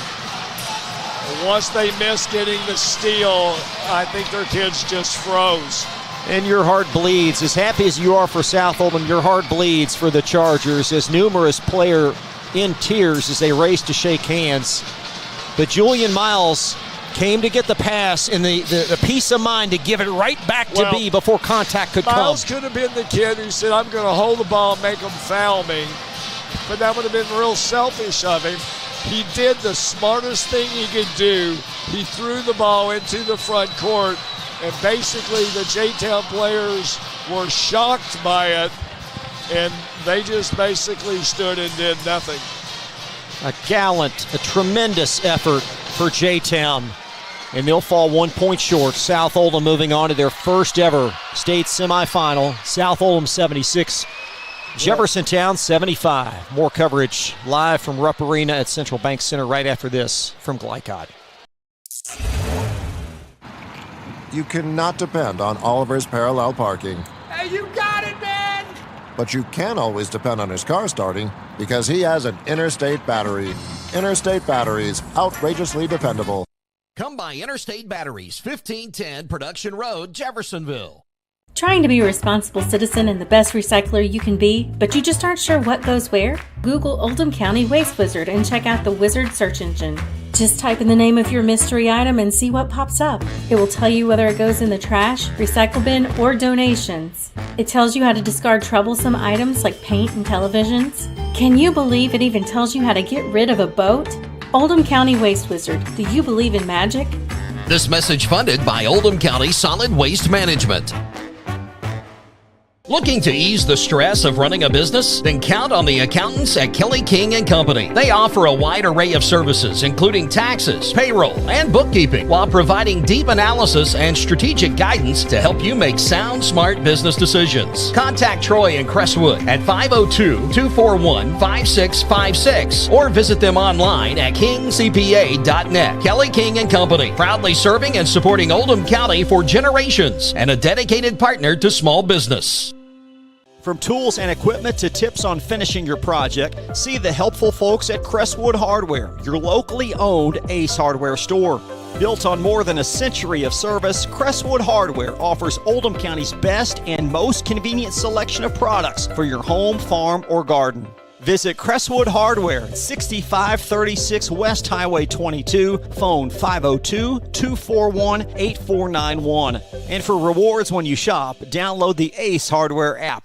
Once they missed getting the steal, I think their kids just froze. And your heart bleeds. As happy as you are for South Oldham, your heart bleeds for the Chargers as numerous players in tears as they race to shake hands. But Julian Miles came to get the pass and the peace of mind to give it right back to B before contact could come. Miles could have been the kid who said, I'm going to hold the ball and make them foul me. But that would have been real selfish of him. He did the smartest thing he could do. He threw the ball into the front court, and basically the J-Town players were shocked by it, and they just basically stood and did nothing. A tremendous effort for J-Town, and they'll fall 1 point short. South Oldham moving on to their first ever state semifinal. South Oldham 76, Jeffersontown 75. More coverage live from Rupp Arena at Central Bank Center right after this from Glycod. You cannot depend on Oliver's parallel parking. Hey, you got it, man! But you can always depend on his car starting because he has an Interstate battery. Interstate batteries, outrageously dependable. Come by Interstate Batteries, 1510 Production Road, Jeffersonville. Trying to be a responsible citizen and the best recycler you can be, but you just aren't sure what goes where? Google Oldham County Waste Wizard and check out the Wizard search engine. Just type in the name of your mystery item and see what pops up. It will tell you whether it goes in the trash, recycle bin, or donations. It tells you how to discard troublesome items like paint and televisions. Can you believe it even tells you how to get rid of a boat? Oldham County Waste Wizard. Do you believe in magic? This message funded by Oldham County Solid Waste Management. Looking to ease the stress of running a business? Then count on the accountants at Kelly King & Company. They offer a wide array of services, including taxes, payroll, and bookkeeping, while providing deep analysis and strategic guidance to help you make sound, smart business decisions. Contact Troy in Crestwood at 502-241-5656 or visit them online at kingcpa.net. Kelly King & Company, proudly serving and supporting Oldham County for generations and a dedicated partner to small business. From tools and equipment to tips on finishing your project, see the helpful folks at Crestwood Hardware, your locally owned Ace Hardware store. Built on more than a century of service, Crestwood Hardware offers Oldham County's best and most convenient selection of products for your home, farm, or garden. Visit Crestwood Hardware at 6536 West Highway 22, phone 502-241-8491. And for rewards when you shop, download the Ace Hardware app.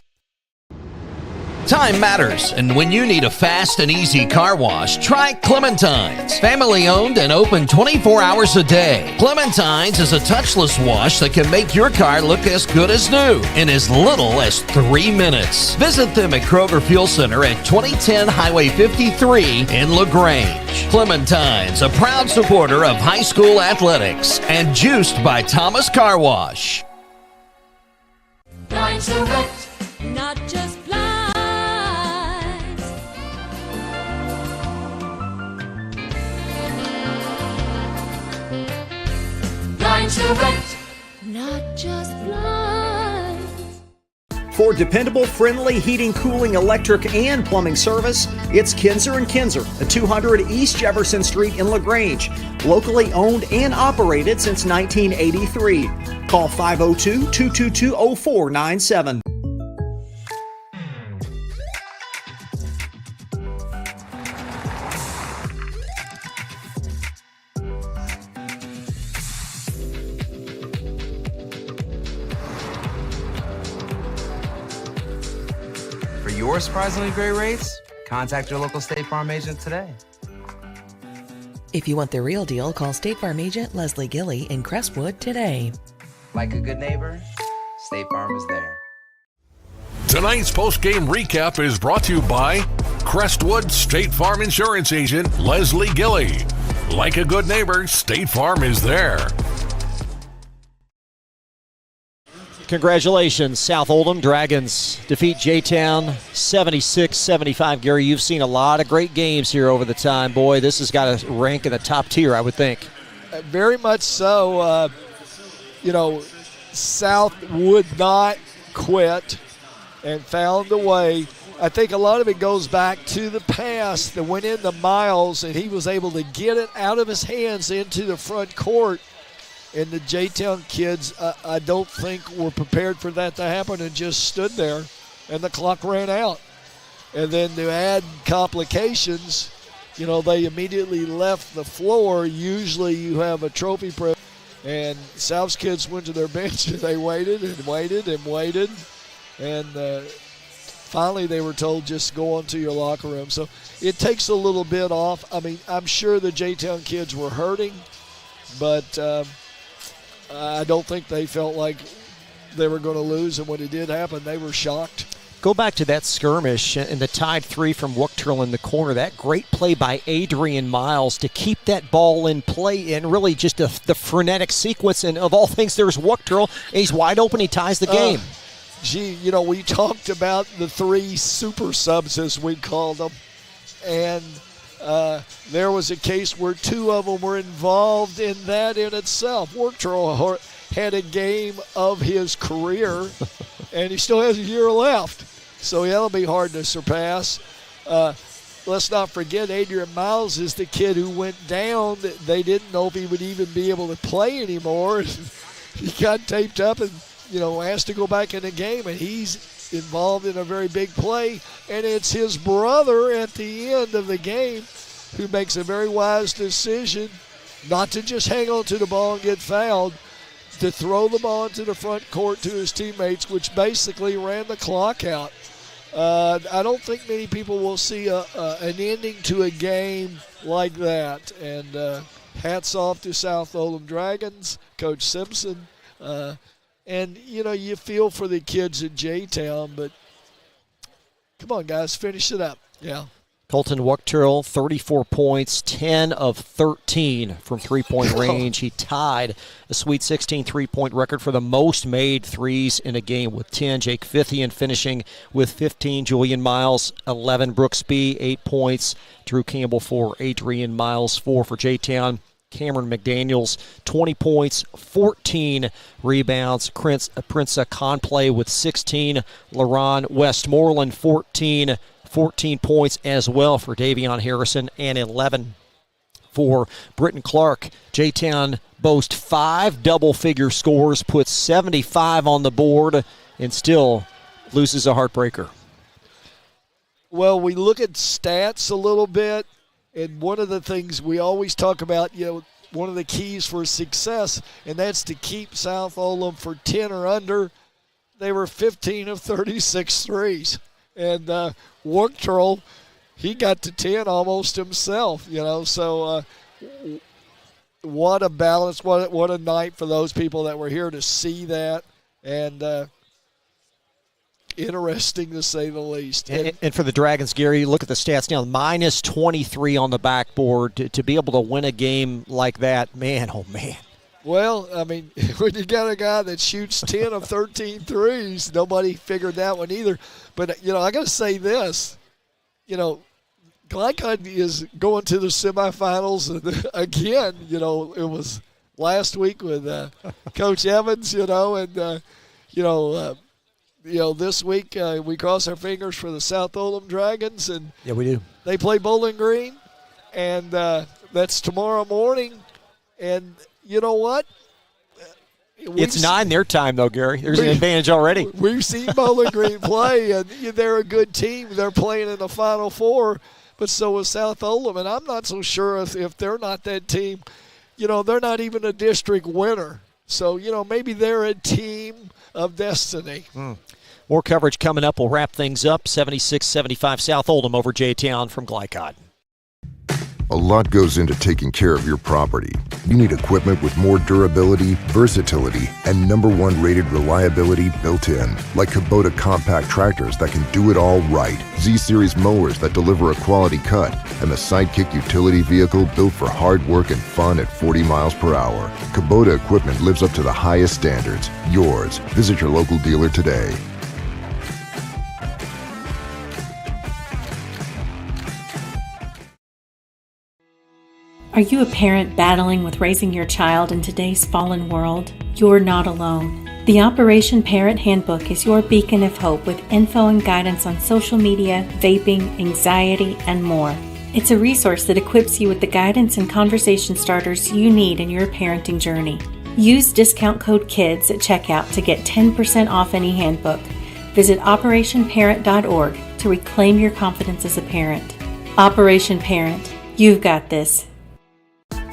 Time matters, and when you need a fast and easy car wash, try Clementine's. Family owned and open 24 hours a day. Clementine's is a touchless wash that can make your car look as good as new in as little as 3 minutes. Visit them at Kroger Fuel Center at 2010 Highway 53 in LaGrange. Clementine's, a proud supporter of high school athletics and juiced by Thomas Car Wash. Line Select, not just blinds. Line Select, not just blinds. For dependable, friendly heating, cooling, electric, and plumbing service, it's Kinzer & Kinzer at 200 East Jefferson Street in LaGrange. Locally owned and operated since 1983. Call 502-222-0497. For your surprisingly great rates, contact your local State Farm agent today. If you want the real deal, call State Farm agent Leslie Gilly in Crestwood today. Like a good neighbor, State Farm is there. Tonight's post-game recap is brought to you by Crestwood State Farm Insurance Agent Leslie Gilly. Like a good neighbor, State Farm is there. Congratulations, South Oldham. Dragons defeat J-Town 76-75. Gary, you've seen a lot of great games here over the time. Boy, this has got to rank in the top tier, I would think. Very much so. South would not quit and found a way. I think a lot of it goes back to the pass that went into Miles, and he was able to get it out of his hands into the front court. And the J-Town kids, I don't think were prepared for that to happen and just stood there, and the clock ran out. And then to add complications, they immediately left the floor. Usually you have a trophy press. And South's kids went to their bench, and they waited and waited and waited. And finally they were told, just go on to your locker room. So it takes a little bit off. I mean, I'm sure the J-Town kids were hurting, but I don't think they felt like they were going to lose. And when it did happen, they were shocked. Go back to that skirmish and the tied three from Wuchterl in the corner. That great play by Adrian Miles to keep that ball in play, and really just the frenetic sequence. And of all things, there's Wuchterl. He's wide open. He ties the game. We talked about the three super subs, as we called them. And there was a case where two of them were involved in that in itself. Wuchterl had a game of his career, and he still has a year left. So that'll be hard to surpass. Let's not forget, Adrian Miles is the kid who went down. They didn't know if he would even be able to play anymore. He got taped up and, asked to go back in the game, and he's involved in a very big play. And it's his brother at the end of the game who makes a very wise decision not to just hang on to the ball and get fouled, to throw the ball into the front court to his teammates, which basically ran the clock out. I don't think many people will see an ending to a game like that. And hats off to South Oldham Dragons, Coach Simpson. And, you feel for the kids at J-Town, but come on, guys, finish it up. Yeah. Colton Wuchterl, 34 points, 10 of 13 from three-point range. He tied a Sweet 16 three-point record for the most made threes in a game with 10. Jake Fithian finishing with 15. Julian Miles, 11. Brooks B, 8 points. Drew Campbell, 4. Adrian Miles, 4 for J-Town. Cameron McDaniels, 20 points, 14 rebounds. Prince Conplay with 16. LaRon Westmoreland, 14 points as well for Davion Harrison, and 11 for Britton Clark. J-Town boasts 5 double-figure scores, puts 75 on the board, and still loses a heartbreaker. Well, we look at stats a little bit, and one of the things we always talk about, one of the keys for success, and that's to keep South Oldham for 10 or under. They were 15 of 36 threes. And Wuchterl, he got to 10 almost himself, So what a balance, what a night for those people that were here to see that. And interesting to say the least. And for the Dragons, Gary, look at the stats now. Minus 23 on the backboard. To be able to win a game like that, man, oh man. Well, I mean, when you got a guy that shoots 10 of 13 threes, nobody figured that one either. But, I got to say this. Glycod is going to the semifinals. And again, it was last week with Coach Evans, and, this week we cross our fingers for the South Oldham Dragons. And yeah, we do. They play Bowling Green, and that's tomorrow morning. And you know what? It's 9 their time, though, Gary. There's an advantage already. We've seen Bowling Green play, and they're a good team. They're playing in the Final Four, but so is South Oldham. And I'm not so sure if they're not that team. They're not even a district winner. So, maybe they're a team of destiny. More coverage coming up. We'll wrap things up. 76-75 South Oldham over J-Town from Glycod. A lot goes into taking care of your property. You need equipment with more durability, versatility, and #1 rated reliability built in. Like Kubota compact tractors that can do it all right. Z-Series mowers that deliver a quality cut. And the Sidekick utility vehicle built for hard work and fun at 40 miles per hour. Kubota equipment lives up to the highest standards. Yours. Visit your local dealer today. Are you a parent battling with raising your child in today's fallen world? You're not alone. The Operation Parent Handbook is your beacon of hope with info and guidance on social media, vaping, anxiety, and more. It's a resource that equips you with the guidance and conversation starters you need in your parenting journey. Use discount code KIDS at checkout to get 10% off any handbook. Visit operationparent.org to reclaim your confidence as a parent. Operation Parent, you've got this.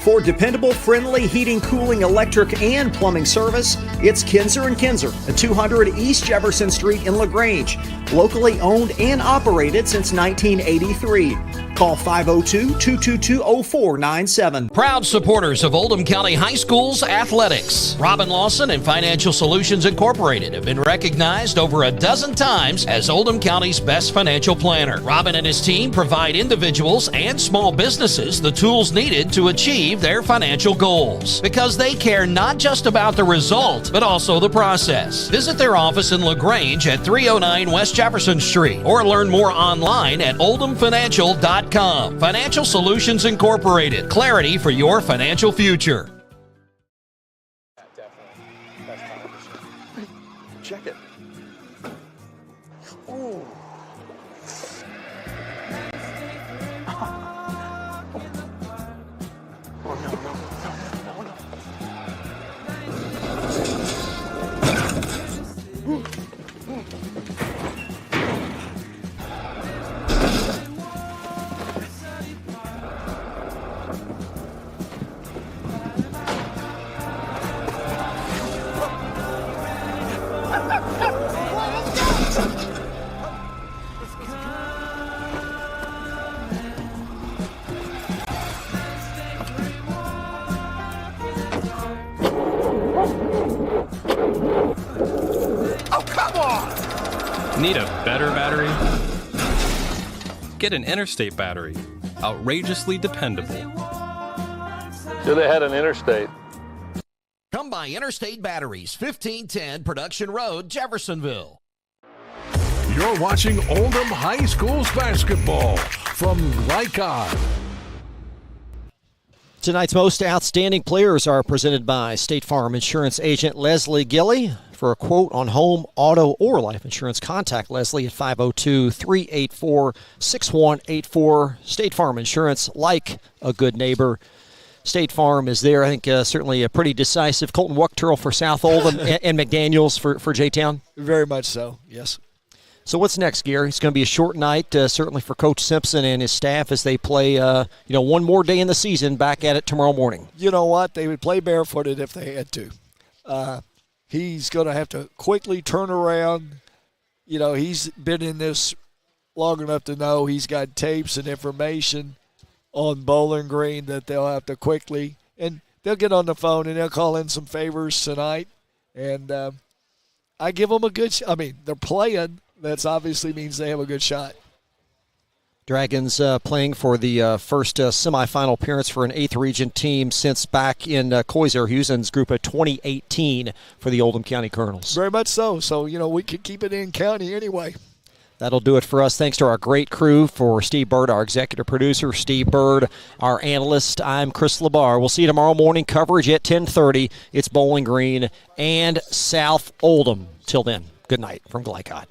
For dependable, friendly heating, cooling, electric, and plumbing service, it's Kinzer & Kinzer at 200 East Jefferson Street in LaGrange. Locally owned and operated since 1983. Call 502-222-0497. Proud supporters of Oldham County High School's athletics. Robin Lawson and Financial Solutions Incorporated have been recognized over a dozen times as Oldham County's best financial planner. Robin and his team provide individuals and small businesses the tools needed to achieve their financial goals, because they care not just about the result, but also the process. Visit their office in LaGrange at 309 West Jefferson Street, or learn more online at oldhamfinancial.com. Financial Solutions Incorporated. Clarity for your financial future. Check it. Ooh. Need a better battery? Get an Interstate battery. Outrageously dependable. Should have had an Interstate. Come by Interstate Batteries, 1510 Production Road, Jeffersonville. You're watching Oldham High School's basketball from Glycod. Tonight's most outstanding players are presented by State Farm Insurance Agent Leslie Gilly. For a quote on home, auto, or life insurance, contact Leslie at 502-384-6184. State Farm Insurance, like a good neighbor. State Farm is there. I think certainly a pretty decisive. Colton Wuckturl for South Oldham and McDaniels for J-Town. Very much so, yes. So what's next, Gary? It's going to be a short night, certainly for Coach Simpson and his staff as they play, one more day in the season, back at it tomorrow morning. You know what? They would play barefooted if they had to. He's going to have to quickly turn around. You know, he's been in this long enough to know he's got tapes and information on Bowling Green that they'll have to quickly, and they'll get on the phone and they'll call in some favors tonight. And I give them a good shot. I mean, they're playing. That obviously means they have a good shot. Dragons playing for the first semifinal appearance for an 8th region team since back in Koiser Hugheson's group of 2018 for the Oldham County Colonels. Very much so. So, we could keep it in county anyway. That'll do it for us. Thanks to our great crew. For Steve Bird, our executive producer, Steve Bird, our analyst, I'm Chris Labar. We'll see you tomorrow morning. Coverage at 10:30. It's Bowling Green and South Oldham. Till then, good night from Glycod.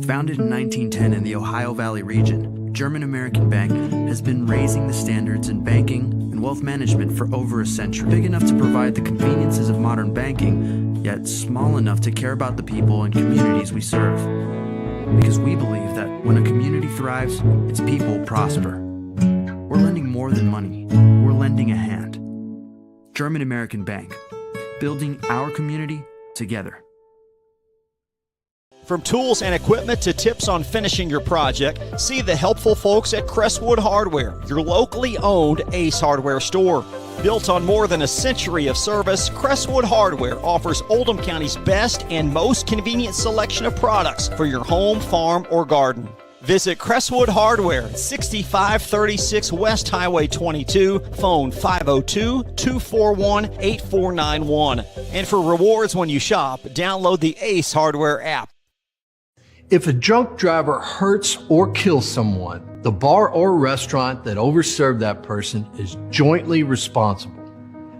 Founded in 1910 in the Ohio Valley region, German American Bank has been raising the standards in banking and wealth management for over a century. Big enough to provide the conveniences of modern banking, yet small enough to care about the people and communities we serve. Because we believe that when a community thrives, its people prosper. We're lending more than money. We're lending a hand. German American Bank, building our community together. From tools and equipment to tips on finishing your project, see the helpful folks at Crestwood Hardware, your locally owned Ace Hardware store. Built on more than a century of service, Crestwood Hardware offers Oldham County's best and most convenient selection of products for your home, farm, or garden. Visit Crestwood Hardware, 6536 West Highway 22, phone 502-241-8491. And for rewards when you shop, download the Ace Hardware app. If a drunk driver hurts or kills someone, the bar or restaurant that overserved that person is jointly responsible.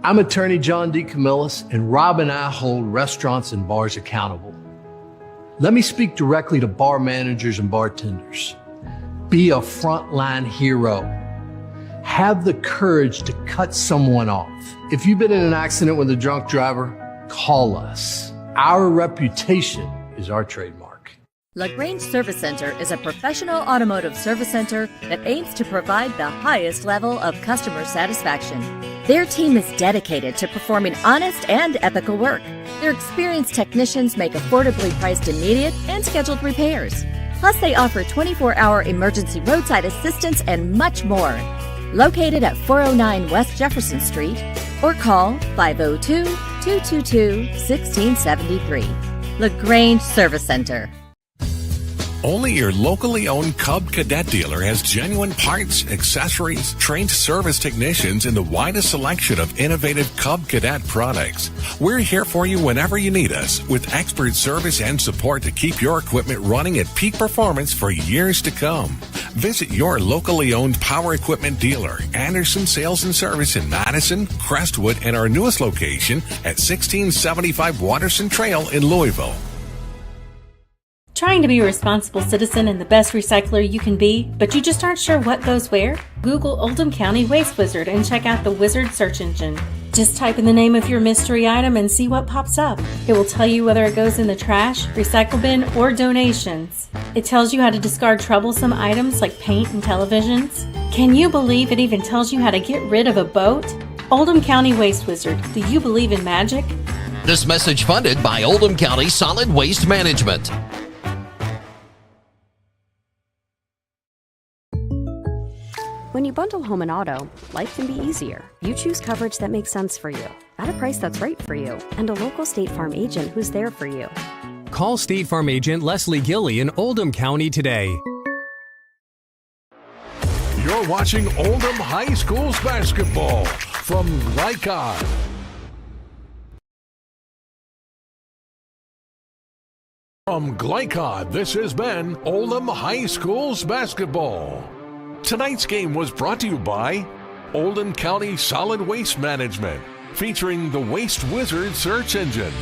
I'm attorney John D. Camillus, and Rob and I hold restaurants and bars accountable. Let me speak directly to bar managers and bartenders. Be a frontline hero. Have the courage to cut someone off. If you've been in an accident with a drunk driver, call us. Our reputation is our trademark. LaGrange Service Center is a professional automotive service center that aims to provide the highest level of customer satisfaction. Their team is dedicated to performing honest and ethical work. Their experienced technicians make affordably priced immediate and scheduled repairs. Plus, they offer 24-hour emergency roadside assistance and much more. Located at 409 West Jefferson Street, or call 502-222-1673. LaGrange Service Center. Only your locally owned Cub Cadet dealer has genuine parts, accessories, trained service technicians, and the widest selection of innovative Cub Cadet products. We're here for you whenever you need us, with expert service and support to keep your equipment running at peak performance for years to come. Visit your locally owned power equipment dealer, Anderson Sales and Service in Madison, Crestwood, and our newest location at 1675 Waterson Trail in Louisville. Trying to be a responsible citizen and the best recycler you can be, but you just aren't sure what goes where? Google Oldham County Waste Wizard and check out the Wizard search engine. Just type in the name of your mystery item and see what pops up. It will tell you whether it goes in the trash, recycle bin, or donations. It tells you how to discard troublesome items like paint and televisions. Can you believe it even tells you how to get rid of a boat? Oldham County Waste Wizard. Do you believe in magic? This message funded by Oldham County Solid Waste Management. When you bundle home and auto, life can be easier. You choose coverage that makes sense for you, at a price that's right for you, and a local State Farm agent who's there for you. Call State Farm agent Leslie Gilley in Oldham County today. You're watching Oldham High School's basketball from Glycod. From Glycod, this has been Oldham High School's basketball. Tonight's game was brought to you by Oldham County Solid Waste Management, featuring the Waste Wizard search engine.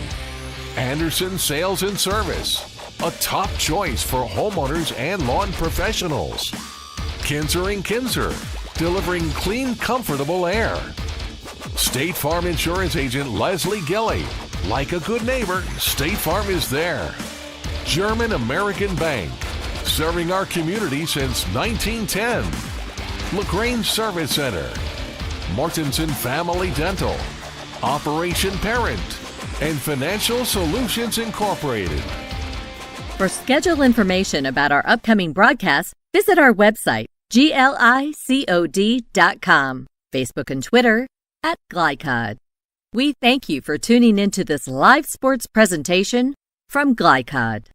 Anderson Sales and Service, a top choice for homeowners and lawn professionals. Kinzer & Kinzer, delivering clean, comfortable air. State Farm Insurance Agent Leslie Gilley. Like a good neighbor, State Farm is there. German American Bank, serving our community since 1910. LaGrange Service Center. Mortensen Family Dental. Operation Parent. And Financial Solutions Incorporated. For schedule information about our upcoming broadcasts, visit our website, glicod.com, Facebook and Twitter @Glycod. We thank you for tuning into this live sports presentation from Glycod.